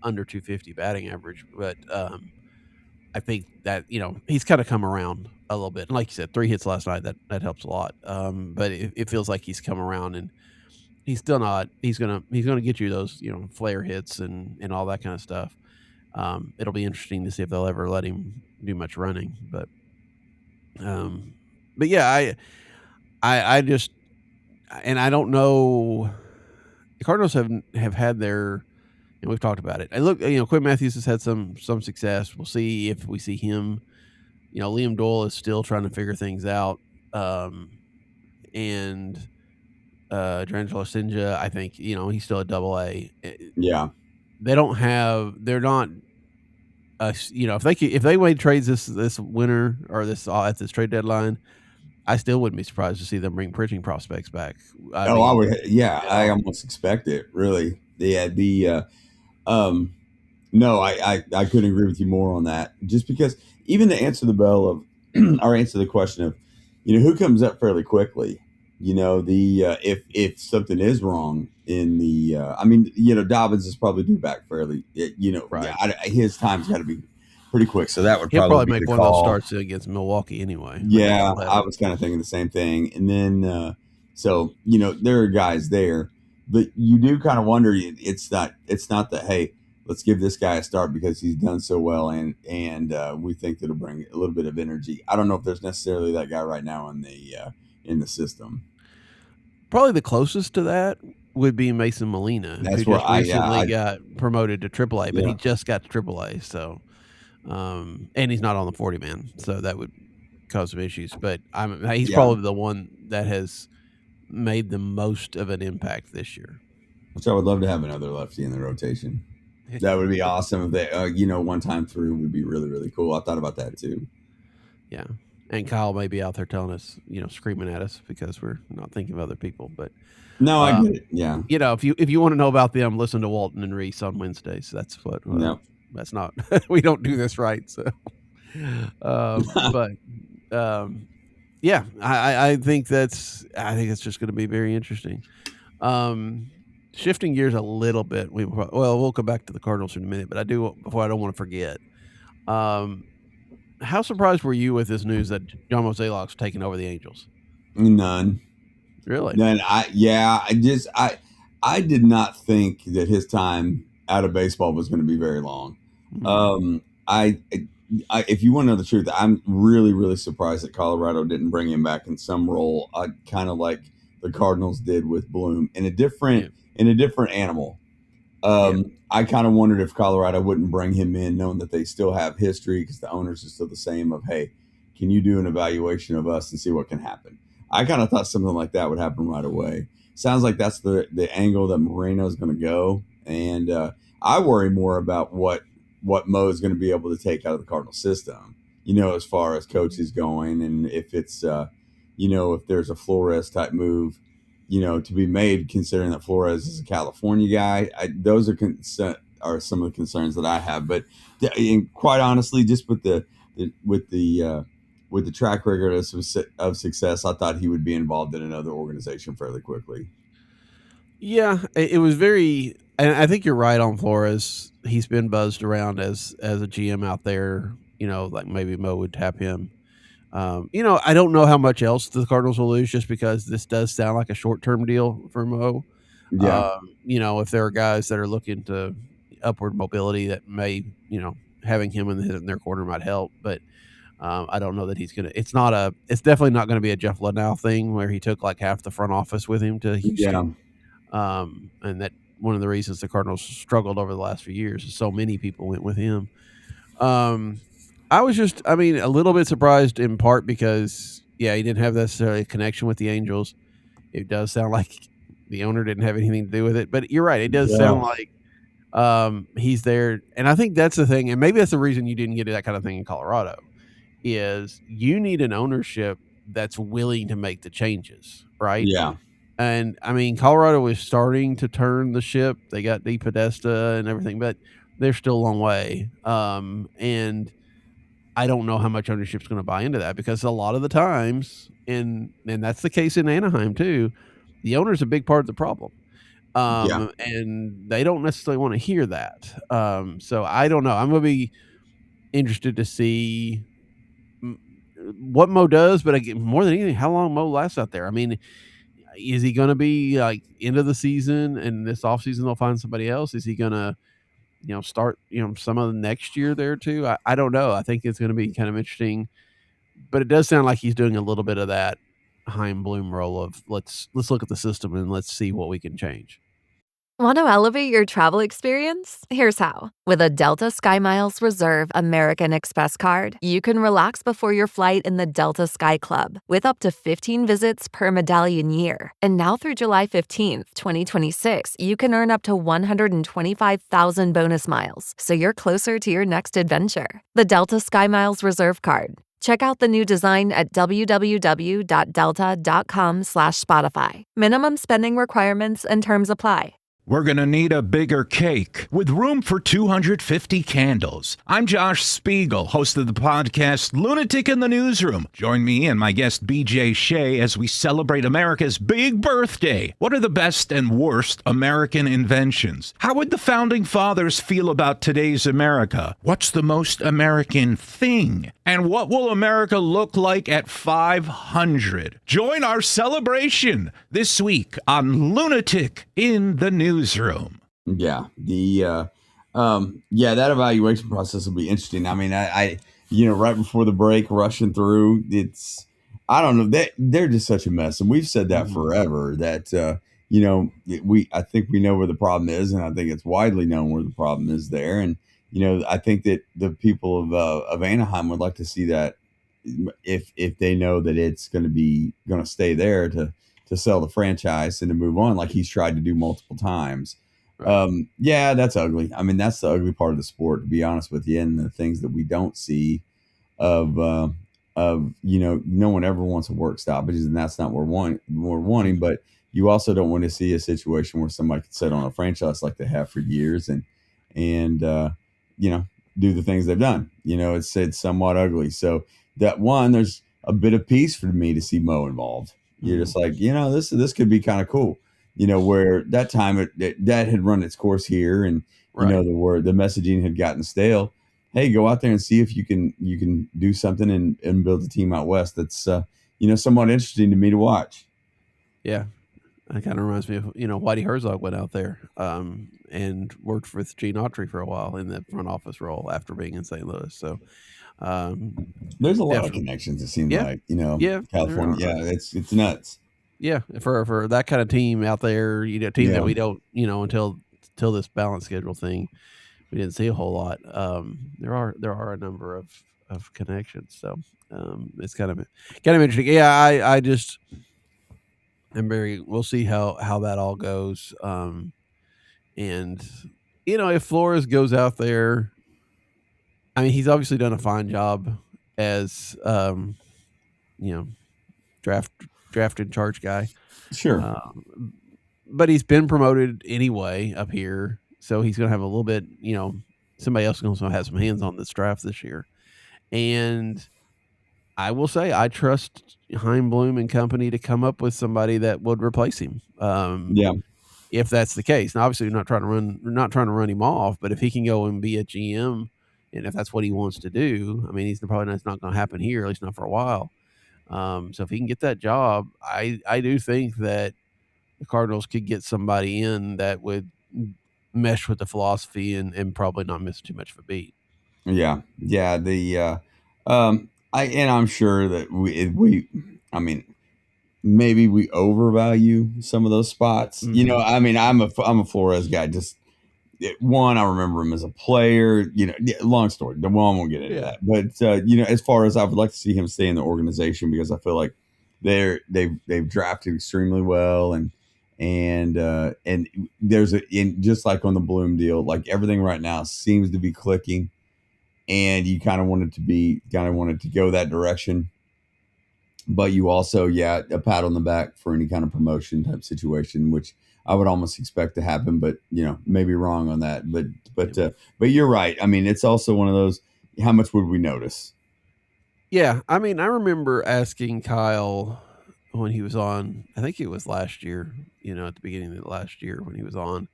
under 250 batting average, but I think that, he's kind of come around a little bit. And like you said, 3 hits last night, that helps a lot. But it feels like he's come around, and he's still not. He's gonna get you those, flare hits and all that kind of stuff. It'll be interesting to see if they'll ever let him do much running, um, but yeah, I just, and I don't know. The Cardinals have had their, and we've talked about it. I look, Quinn Matthews has had some success. We'll see if we see him. Liam Doyle is still trying to figure things out, and Drangelo Sinja, I think, he's still a AA. Yeah. They don't have. They're not. If they made trades this winter or at this trade deadline, I still wouldn't be surprised to see them bring pitching prospects back. I would. Yeah, I almost expect it. Really. Yeah. No, I couldn't agree with you more on that. Just because, even to answer the bell of, or answer the question of, who comes up fairly quickly. If something is wrong in the, Dobbins is probably due back fairly. Right. Yeah, his time's got to be pretty quick. So that would He'll probably be make the one call. of those starts against Milwaukee anyway. Yeah, I was kind of thinking the same thing. And then, so there are guys there, but you do kind of wonder. It's not that, hey, let's give this guy a start because he's done so well, and we think that'll bring a little bit of energy. I don't know if there's necessarily that guy right now in the system. Probably the closest to that would be Masyn Molina, who just recently got promoted to AAA, but he just got to AAA, so and he's not on the 40 man, so that would cause some issues. But he's probably the one that has made the most of an impact this year. Which I would love to have another lefty in the rotation. That would be awesome. If they, one time through would be really, really cool. I thought about that too. Yeah. And Kyle may be out there telling us, screaming at us because we're not thinking of other people. But no, I get it. Yeah. If you want to know about them, listen to Walton and Reese on Wednesdays. That's what. No, that's not. We don't do this right. So, yeah, I think it's just going to be very interesting. Shifting gears a little bit, we'll come back to the Cardinals in a minute, but I don't want to forget. How surprised were you with this news that John Mozeliak's taking over the Angels? None. Really? None. I did not think that his time out of baseball was going to be very long. Mm-hmm. If you want to know the truth, I'm really, really surprised that Colorado didn't bring him back in some role, kind of like the Cardinals did with Bloom, in a different animal. I kind of wondered if Colorado wouldn't bring him in, knowing that they still have history, because the owners are still the same of, hey, can you do an evaluation of us and see what can happen? I kind of thought something like that would happen right away. Sounds like that's the angle that Moreno is going to go. And I worry more about what Mo is going to be able to take out of the Cardinal system, as far as coaches going, and if it's, if there's a Flores type move, to be made, considering that Flores is a California guy. Those are some of the concerns that I have. But quite honestly, just with the track record of success, I thought he would be involved in another organization fairly quickly. Yeah, it was very, and I think you're right on Flores. He's been buzzed around as a GM out there. Like maybe Mo would tap him. I don't know how much else the Cardinals will lose, just because this does sound like a short-term deal for Mo. Yeah. If there are guys that are looking to upward mobility, that may, having him in their corner might help. But I don't know that he's going to. It's definitely not going to be a Jeff Ludnow thing where he took like half the front office with him to Houston. Yeah. And that one of the reasons the Cardinals struggled over the last few years is so many people went with him. I was just, a little bit surprised, in part because, he didn't have necessarily a connection with the Angels. It does sound like the owner didn't have anything to do with it, but you're right. It does sound like he's there. And I think that's the thing. And maybe that's the reason you didn't get that kind of thing in Colorado, is you need an ownership that's willing to make the changes, right? Yeah. And Colorado was starting to turn the ship. They got DePodesta and everything, but they're still a long way. And I don't know how much ownership's going to buy into that, because a lot of the times, and that's the case in Anaheim too, the owner's a big part of the problem. Yeah. And they don't necessarily want to hear that. So I don't know. I'm going to be interested to see mm, what Mo does, but again, more than anything, how long Mo lasts out there. I mean, is he going to be like end of the season, and this offseason they'll find somebody else? Is he going to, start, some of the next year there too? I don't know. I think it's going to be kind of interesting, but it does sound like he's doing a little bit of that Heim Bloom role of let's look at the system and let's see what we can change. Want to elevate your travel experience? Here's how. With a Delta SkyMiles Reserve American Express card, you can relax before your flight in the Delta Sky Club with up to 15 visits per medallion year. And now through July 15th, 2026, you can earn up to 125,000 bonus miles, so you're closer to your next adventure. The Delta SkyMiles Reserve card. Check out the new design at www.delta.com/Spotify. Minimum spending requirements and terms apply. We're going to need a bigger cake with room for 250 candles. I'm Josh Spiegel, host of the podcast Lunatic in the Newsroom. Join me and my guest BJ Shea as we celebrate America's big birthday. What are the best and worst American inventions? How would the founding fathers feel about today's America? What's the most American thing? And what will America look like at 500? Join our celebration this week on Lunatic in the Newsroom. Yeah. That evaluation process will be interesting. I mean, I right before the break, rushing through, I don't know, they're just such a mess. And we've said that forever, that, I think we know where the problem is, and I think it's widely known where the problem is there. And, I think that the people of Anaheim would like to see that, if they know that it's going to stay there, to sell the franchise and to move on, like he's tried to do multiple times. Right. That's ugly. I mean, that's the ugly part of the sport, to be honest with you, and the things that we don't see of no one ever wants to work stoppages, and that's not what we're wanting. But you also don't want to see a situation where somebody could sit on a franchise like they have for years and do the things they've done. It's somewhat ugly. So that one, there's a bit of peace for me to see Mo involved. You're just like, this could be kind of cool, where that time that had run its course here, and Right. the messaging had gotten stale. Hey, go out there and see if you can do something and build a team out west that's somewhat interesting to me to watch. Yeah, that kind of reminds me of Whitey Herzog went out there and worked with Gene Autry for a while in the front office role after being in St. Louis. So there's a lot of connections, it seems like, California. Yeah, it's nuts. Yeah, for that kind of team out there, team that we don't, until this balance schedule thing, we didn't see a whole lot. There are a number of connections, so it's kind of interesting. Yeah, we'll see how that all goes. And if Flores goes out there, I mean, he's obviously done a fine job as draft in charge guy. Sure. But he's been promoted anyway up here, so he's going to have a little bit, somebody else is going to have some hands on this draft this year. And I will say, I trust Heim Bloom and company to come up with somebody that would replace him. If that's the case. Now, obviously, we're not trying to run him off, but if he can go and be a GM, and if that's what he wants to do, I mean, it's not going to happen here, at least not for a while. So if he can get that job, I do think that the Cardinals could get somebody in that would mesh with the philosophy and probably not miss too much of a beat. Yeah. I'm sure that I mean, maybe we overvalue some of those spots. Mm-hmm. I mean, I'm a Flores guy. Just one, I remember him as a player. Long story. I won't get into that. But as far as I would like to see him stay in the organization, because I feel like they've drafted extremely well, and there's just like on the Bloom deal, like everything right now seems to be clicking, and you kind of want it to go that direction. But you also, a pat on the back for any kind of promotion type situation, which I would almost expect to happen, but maybe wrong on that. But you're right. I mean, it's also one of those. How much would we notice? Yeah, I mean, I remember asking Kyle when he was on. I think it was last year. At the beginning of last year when he was on,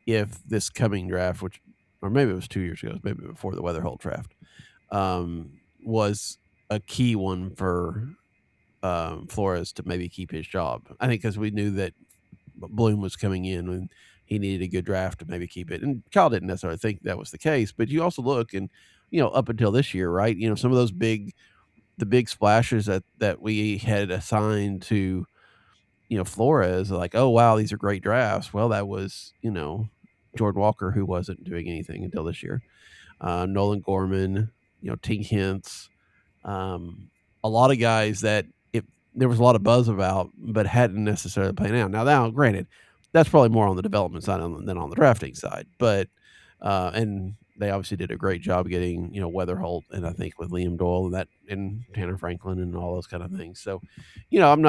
if this coming draft, or maybe it was 2 years ago, maybe before the Weatherholt draft, was a key one for Flores to maybe keep his job. I think because we knew that Bloom was coming in and he needed a good draft to maybe keep it. And Kyle didn't necessarily think that was the case, but you also look and, up until this year, right? Some of those big splashes that we had assigned to, Flores, like, oh, wow, these are great drafts. Well, that was, Jordan Walker, who wasn't doing anything until this year. Nolan Gorman, Tink Hintz, a lot of guys that there was a lot of buzz about, but hadn't necessarily played out. Now, granted, that's probably more on the development side than on the drafting side, but and they obviously did a great job getting Weatherholt, and I think with Liam Doyle and Tanner Franklin and all those kind of things. So, I'm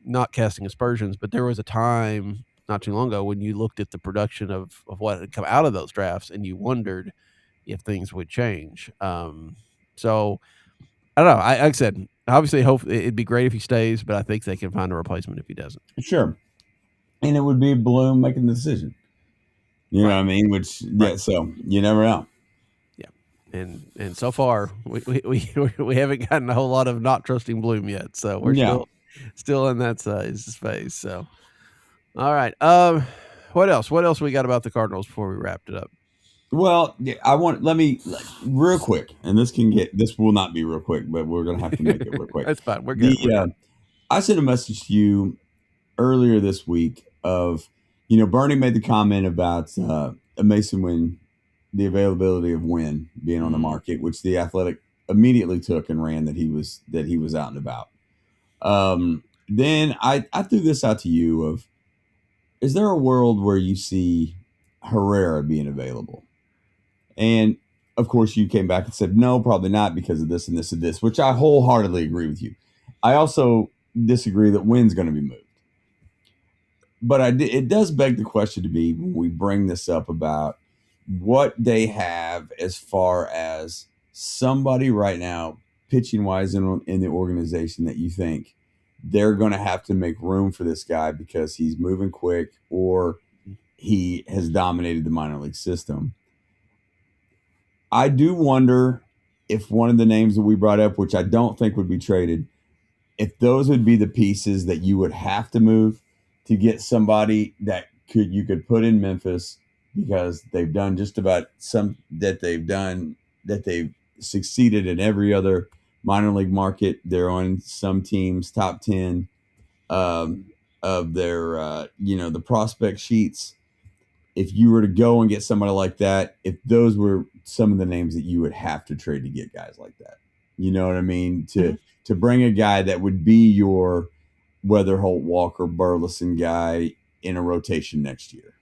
not casting aspersions, but there was a time not too long ago when you looked at the production of what had come out of those drafts, and you wondered if things would change. So I don't know. Like I said, obviously, hope it'd be great if he stays, but I think they can find a replacement if he doesn't. Sure, and it would be Bloom making the decision. You know what I mean? Which so you never know. Yeah, and so far we haven't gotten a whole lot of not trusting Bloom yet, so we're still in that phase. So, all right. What else? What else we got about the Cardinals before we wrapped it up? Well, let me real quick, and this will not be real quick, but we're gonna have to make it real quick. That's fine. We're good. I sent a message to you earlier this week of, Bernie made the comment about Masyn Winn, the availability of Winn being on the market, which the Athletic immediately took and ran that he was out and about. Then I threw this out to you of, is there a world where you see Herrera being available? And of course you came back and said, no, probably not because of this and this and this, which I wholeheartedly agree with you. I also disagree that Wynn's going to be moved. But it does beg the question to me when we bring this up about what they have as far as somebody right now, pitching-wise in the organization that you think they're going to have to make room for this guy because he's moving quick or he has dominated the minor league system. I do wonder if one of the names that we brought up, which I don't think would be traded, if those would be the pieces that you would have to move to get somebody that you could put in Memphis, because they've done just about that they've succeeded in every other minor league market. They're on some teams top 10 of their the prospect sheets. If you were to go and get somebody like that, if those were some of the names that you would have to trade to get guys like that, you know what I mean? To bring a guy that would be your Weatherholt, Walker, Burleson guy in a rotation next year.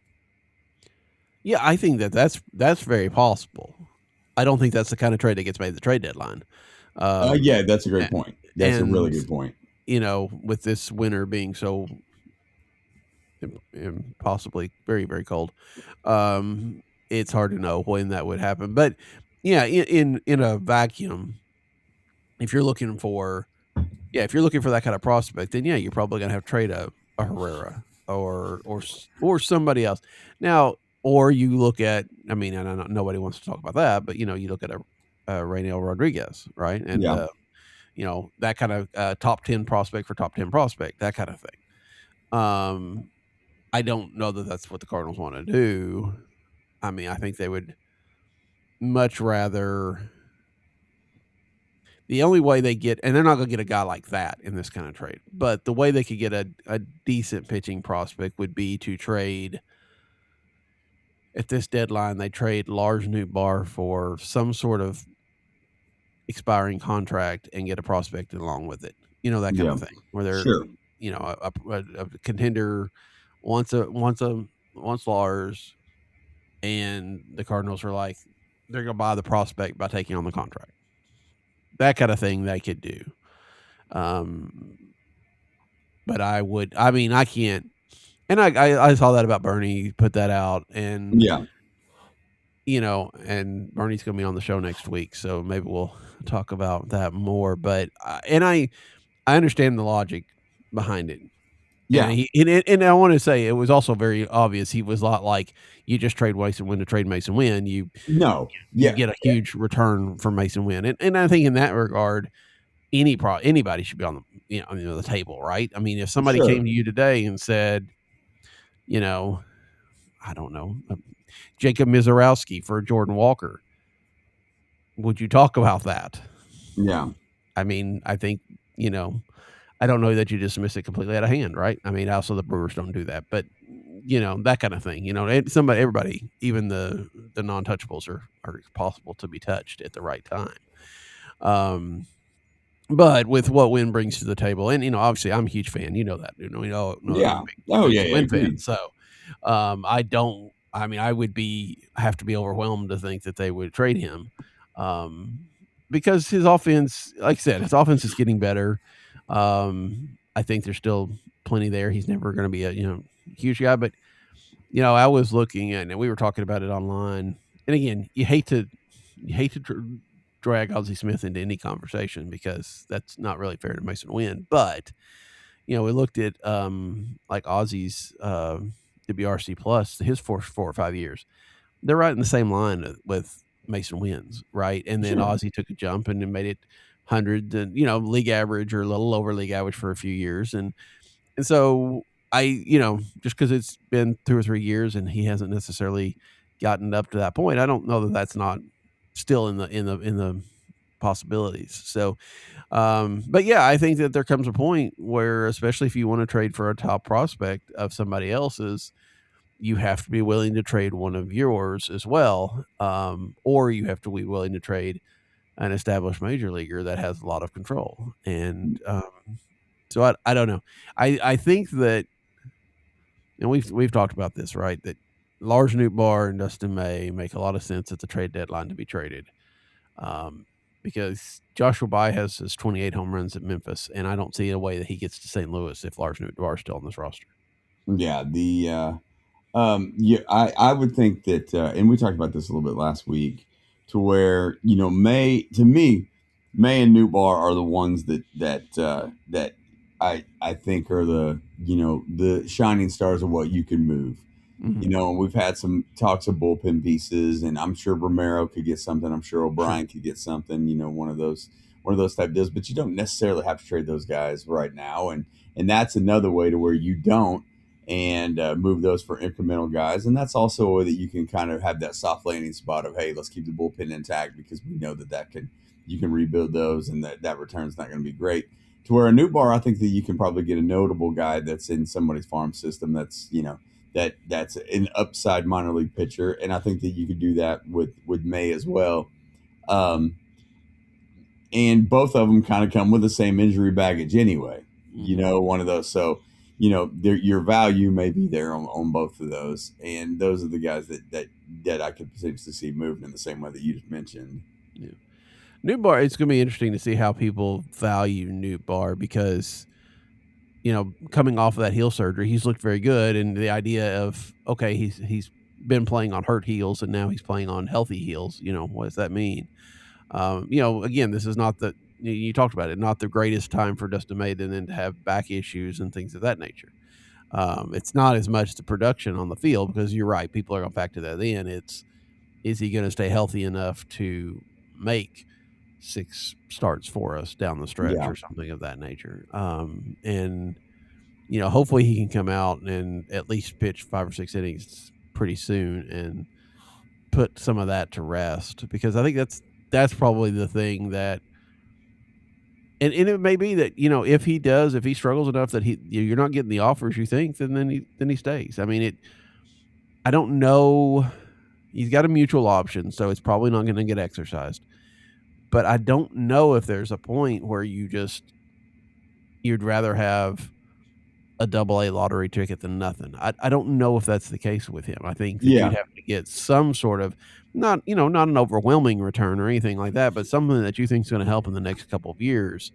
Yeah, I think that's very possible. I don't think that's the kind of trade that gets made at the trade deadline. Yeah, that's a great point. That's a really good point. With this winter being so possibly very, very cold, it's hard to know when that would happen. But yeah, in a vacuum, if you're looking for that kind of prospect, then yeah, you're probably gonna have to trade a Herrera or somebody else. Now, or you look at, I mean, I know nobody wants to talk about that, but you look at a Raynel Rodriguez, right? And that kind of top 10 prospect for top 10 prospect, that kind of thing. I don't know that that's what the Cardinals want to do. I mean, I think they would much rather. The only way they get, and they're not going to get a guy like that in this kind of trade, but the way they could get a decent pitching prospect would be to trade at this deadline. They trade Lars Nootbaar for some sort of expiring contract and get a prospect along with it. That kind of thing where they're, a contender wants Lars, and the Cardinals are like, they're going to buy the prospect by taking on the contract. That kind of thing they could do. But I can't. And I saw that about Bernie, put that out, and Yeah. and Bernie's going to be on the show next week, so maybe we'll talk about that more. But I understand the logic behind it. Yeah. And I want to say it was also very obvious. He was not like, you just trade Masyn Winn to trade Masyn Winn. You No. you Yeah. get a huge return from Masyn Winn, and I think in that regard, anybody should be on the the table, right? I mean, if somebody Sure. came to you today and said, I don't know, Jacob Mizorowski for Jordan Walker, would you talk about that? Yeah. I mean, I think I don't know that you dismiss it completely out of hand, right? I mean, also the Brewers don't do that, but that kind of thing. Everybody, even the non-touchables are possible to be touched at the right time. But with what Winn brings to the table, and obviously I'm a huge fan. You know that. We know Yeah. I'm a big Oh, yeah. Winn Agreed. fan. So, I don't. I mean, I would have to be overwhelmed to think that they would trade him, because his offense, like I said, his offense is getting better. I think there's still plenty there. He's never going to be a huge guy, but I was looking at, and we were talking about it online. And again, you hate to drag Ozzie Smith into any conversation because that's not really fair to Masyn Winn. But we looked at like Ozzie's WRC plus his four or 5 years. They're right in the same line with Masyn Winn's, right? And then Sure. Ozzie took a jump and then made it 100, and league average or a little over league average for a few years, and so I just because it's been 2 or 3 years and he hasn't necessarily gotten up to that point, I don't know that that's not still in the possibilities. So, but yeah, I think that there comes a point where, especially if you want to trade for a top prospect of somebody else's, you have to be willing to trade one of yours as well, or you have to be willing to trade an established major leaguer that has a lot of control. And so I don't know. I think that, and we've talked about this, right? That Lars Nootbaar and Dustin May make a lot of sense at the trade deadline to be traded, because Joshua Baez has his 28 home runs at Memphis, and I don't see a way that he gets to St. Louis if Lars Nootbaar is still on this roster. Yeah. I would think that, and we talked about this a little bit last week, to where May and Nootbaar are the ones that I think are the shining stars of what you can move. Mm-hmm. We've had some talks of bullpen pieces, and I'm sure Romero could get something. I'm sure O'Brien could get something. One of those type deals. But you don't necessarily have to trade those guys right now, and that's another way to where you don't and move those for incremental guys. And that's also a way that you can kind of have that soft landing spot of, hey, let's keep the bullpen intact because we know that you can rebuild those, and that return's not going to be great. To where a Nootbaar, I think that you can probably get a notable guy that's in somebody's farm system that's that's an upside minor league pitcher, and I think that you could do that with May as well. And both of them kind of come with the same injury baggage anyway. One of those. So your value may be there on both of those, and those are the guys that I could potentially see moving in the same way that you just mentioned. Yeah. Nootbaar, it's going to be interesting to see how people value Nootbaar because coming off of that heel surgery, he's looked very good, and the idea of, okay, he's been playing on hurt heels and now he's playing on healthy heels. What does that mean? Again, this is not you talked about it, not the greatest time for Dustin May and then to have back issues and things of that nature. It's not as much the production on the field because you're right, people are going to factor that in. Is he going to stay healthy enough to make 6 starts for us down the stretch or something of that nature? And hopefully he can come out and at least pitch 5 or 6 innings pretty soon and put some of that to rest, because I think that's probably the thing that, and it may be that if he struggles enough that you're not getting the offers you think, then he stays. I mean, I don't know. He's got a mutual option, so it's probably not going to get exercised. But I don't know if there's a point where you'd rather have a AA lottery ticket than nothing. I don't know if that's the case with him. I think that you'd have to get some sort of, not an overwhelming return or anything like that, but something that you think is going to help in the next couple of years.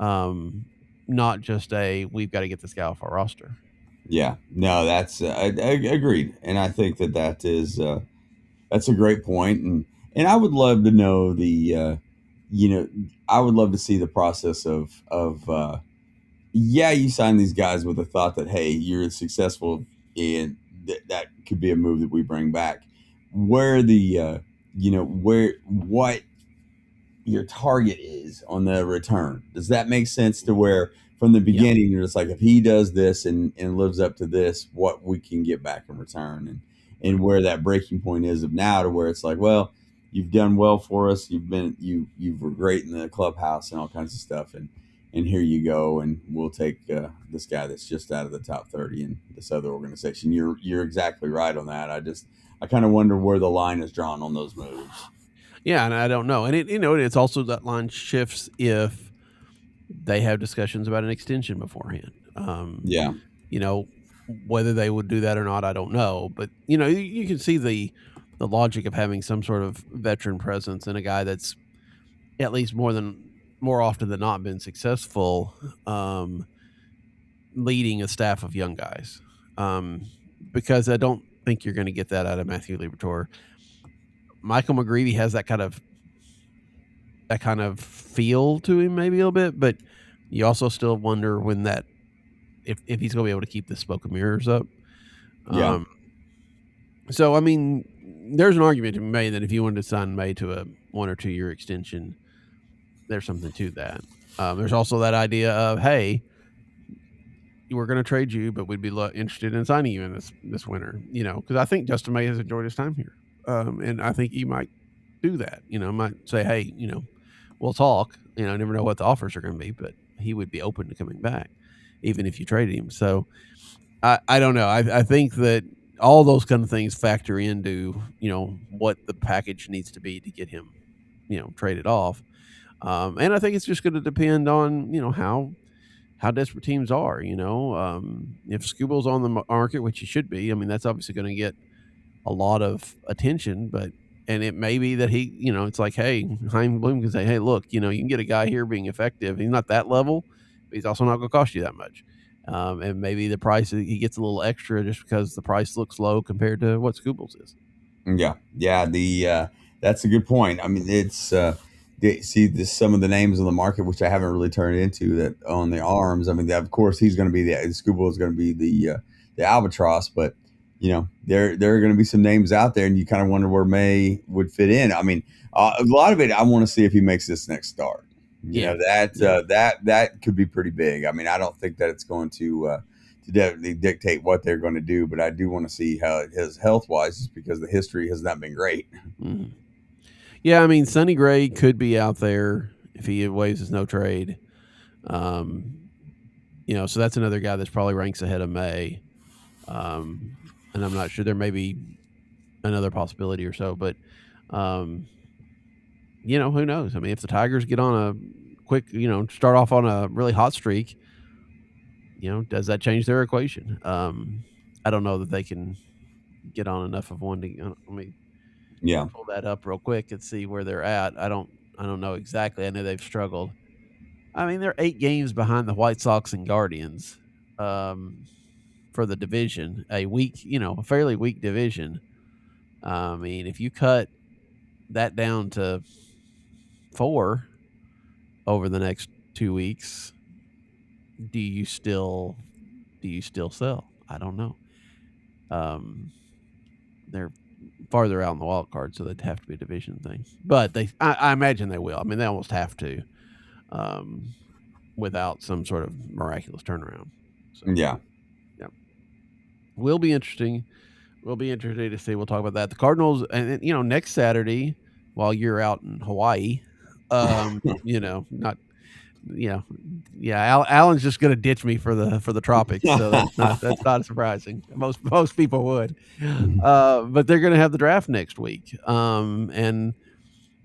Not just we've got to get this guy off our roster. Yeah, no, I agreed, and I think that is that's a great point, and I would love to know you know, I would love to see the process of yeah, you sign these guys with the thought that hey, you're successful, and that could be a move that we bring back. Where where what your target is on the return. Does that make sense to where from the Yeah. beginning you're just like if he does this and lives up to this, what we can get back in return and where that breaking point is of now to where it's like, well, you've done well for us, you were great in the clubhouse and all kinds of stuff and here you go and we'll take this guy that's just out of the top 30 in this other organization. You're exactly right on that. I kind of wonder where the line is drawn on those moves. Yeah, and I don't know. And it's also that line shifts if they have discussions about an extension beforehand. Yeah. You know, whether they would do that or not, I don't know. But you can see the logic of having some sort of veteran presence and a guy that's at least more often than not been successful, leading a staff of young guys. Because I don't think you're going to get that out of Matthew Liberatore. Michael McGreevy has that kind of feel to him, maybe a little bit, but you also still wonder when that if he's going to be able to keep the smoke and mirrors up. Yeah. So I mean, there's an argument to be made that if you wanted to sign May to a 1 or 2 year extension, there's something to that. There's also that idea of, hey, we're going to trade you, but we'd be interested in signing you in this winter. Because I think Dustin May has enjoyed his time here, and I think he might do that. Might say, hey, we'll talk. I never know what the offers are going to be, but he would be open to coming back, even if you traded him. So I don't know. I think that all those kind of things factor into what the package needs to be to get him traded off. And I think it's just going to depend on how desperate teams are. If Scooble's on the market, which he should be, I mean that's obviously going to get a lot of attention, and it may be that he, it's like, hey, Chaim Bloom can say, hey, look, you can get a guy here being effective. He's not that level, but he's also not going to cost you that much. And maybe the price, he gets a little extra just because the price looks low compared to what Scooble's is. Yeah. That's a good point. I mean, it's some of the names on the market which I haven't really turned into that on the arms. I mean, of course, he's going to be the Scuba is going to be the albatross, but there are going to be some names out there, and you kind of wonder where May would fit in. I mean, a lot of it, I want to see if he makes this next start. That could be pretty big. I mean, I don't think that it's going to definitely dictate what they're going to do, but I do want to see how his health wise is because the history has not been great. Mm-hmm. Yeah, I mean, Sonny Gray could be out there if he waives his no trade. So that's another guy that's probably ranks ahead of May. And I'm not sure, there may be another possibility or so, but who knows? I mean, if the Tigers get on a quick, start off on a really hot streak, does that change their equation? I don't know that they can get on enough of one to. Pull that up real quick and see where they're at. I don't know exactly. I know they've struggled. I mean, they're 8 games behind the White Sox and Guardians for the division. A fairly weak division. I mean, if you cut that down to 4 over the next 2 weeks, do you still sell? I don't know. They're farther out in the wild card, so they'd have to be a division thing. But I imagine they will. I mean, they almost have to, without some sort of miraculous turnaround. So, yeah. Will be interesting. We'll be interested to see. We'll talk about that. The Cardinals, and next Saturday, while you're out in Hawaii, Alan's just going to ditch me for the tropics, so that's not surprising. Most people would, but they're going to have the draft next week, and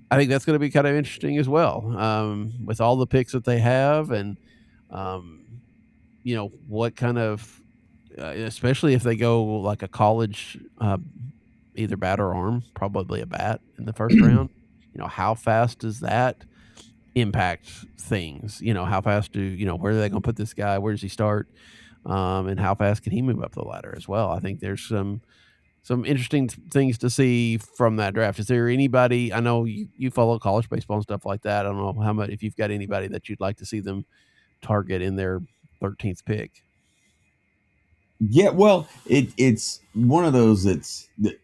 I think that's going to be kind of interesting as well, with all the picks that they have, and what kind of, especially if they go like a college, either bat or arm, probably a bat in the first round. How fast does that impact things? How fast where are they going to put this guy? Where does he start? and how fast can he move up the ladder as well. I think there's some interesting things to see from that draft. Is there anybody, I know you follow college baseball and stuff like that. I don't know how much, if you've got anybody that you'd like to see them target in their 13th pick. Yeah, well, it's one of those that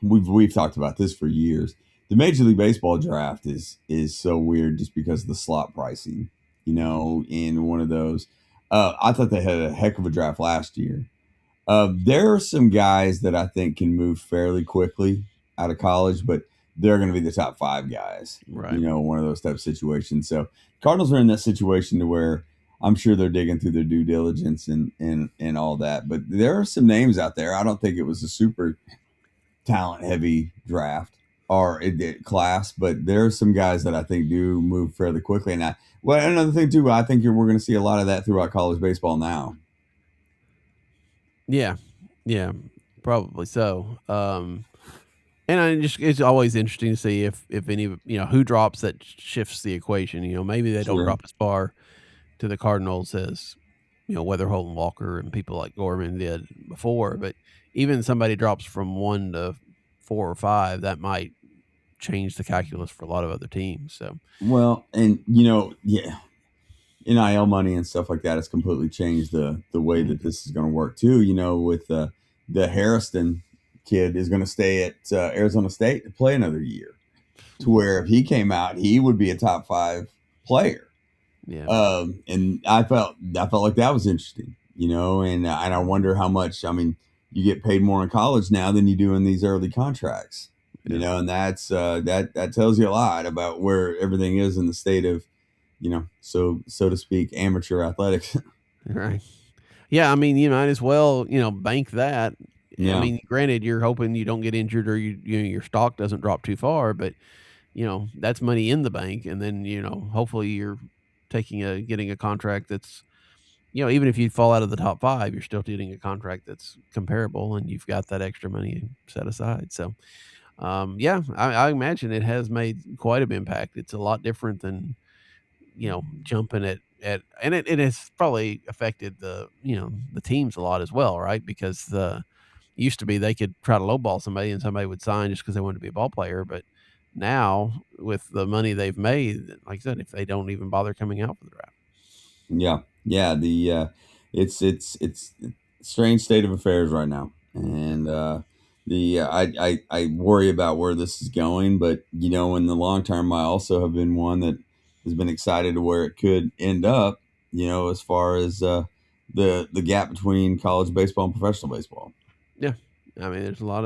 we've talked about this for years. The Major League Baseball draft is so weird just because of the slot pricing. In one of those, I thought they had a heck of a draft last year. There are some guys that I think can move fairly quickly out of college, but they're going to be the top 5 guys. Right. One of those type of situations. So Cardinals are in that situation to where I'm sure they're digging through their due diligence and all that. But there are some names out there. I don't think it was a super talent heavy draft or class, but there are some guys that I think do move fairly quickly. And another thing too, I think we're going to see a lot of that throughout college baseball now. Yeah, probably so. And it's always interesting to see if any, who drops that shifts the equation. Maybe they don't drop as far to the Cardinals as, Weatherholt and Walker and people like Gorman did before. But even somebody drops from 1 to 4 or 5, that might change the calculus for a lot of other teams. So, well, and NIL money and stuff like that has completely changed the way that this is going to work too. With the Harrison kid is going to stay at Arizona State to play another year, to where if he came out, he would be a top 5 player. Yeah. And I felt like that was interesting, and I wonder how much. I mean, you get paid more in college now than you do in these early contracts, and that's that tells you a lot about where everything is in the state of, so to speak, amateur athletics. Right. Yeah. I mean, you might as well, bank that. Yeah. I mean, granted, you're hoping you don't get injured or your stock doesn't drop too far, but that's money in the bank. And then, hopefully you're getting a contract that's, even if you fall out of the top 5, you're still getting a contract that's comparable and you've got that extra money set aside. So, I imagine it has made quite an impact. It's a lot different than, jumping and it has probably affected the teams a lot as well, right? Because used to be they could try to lowball somebody and somebody would sign just because they wanted to be a ball player. But now with the money they've made, like I said, if they don't even bother coming out for the draft. Yeah. The it's a strange state of affairs right now, and I worry about where this is going. But in the long term, I also have been one that has been excited to where it could end up. As far as the gap between college baseball and professional baseball. Yeah, I mean, there's a lot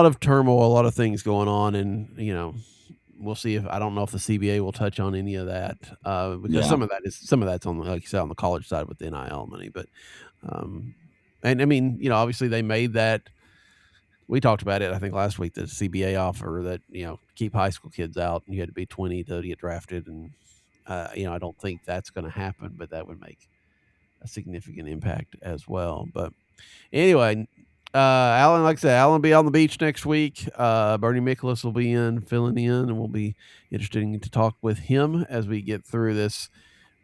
of turmoil, a lot of things going on, and we'll see if I don't know if the CBA will touch on any of that because some of that's on, like you said, on the college side with the NIL money, but and I mean, obviously they made that. We talked about it, I think last week, the CBA offer that keep high school kids out, and you had to be 20 to get drafted, and I don't think that's going to happen, but that would make a significant impact as well. But anyway, Alan, like I said, Alan will be on the beach next week. Bernie Miklaus will be filling in, and we'll be interested to talk with him as we get through this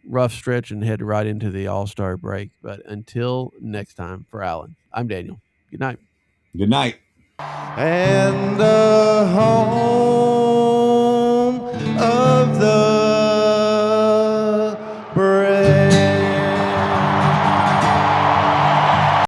rough stretch and head right into the All-Star break. But until next time, for Alan, I'm Daniel. Good night. Good night. And a home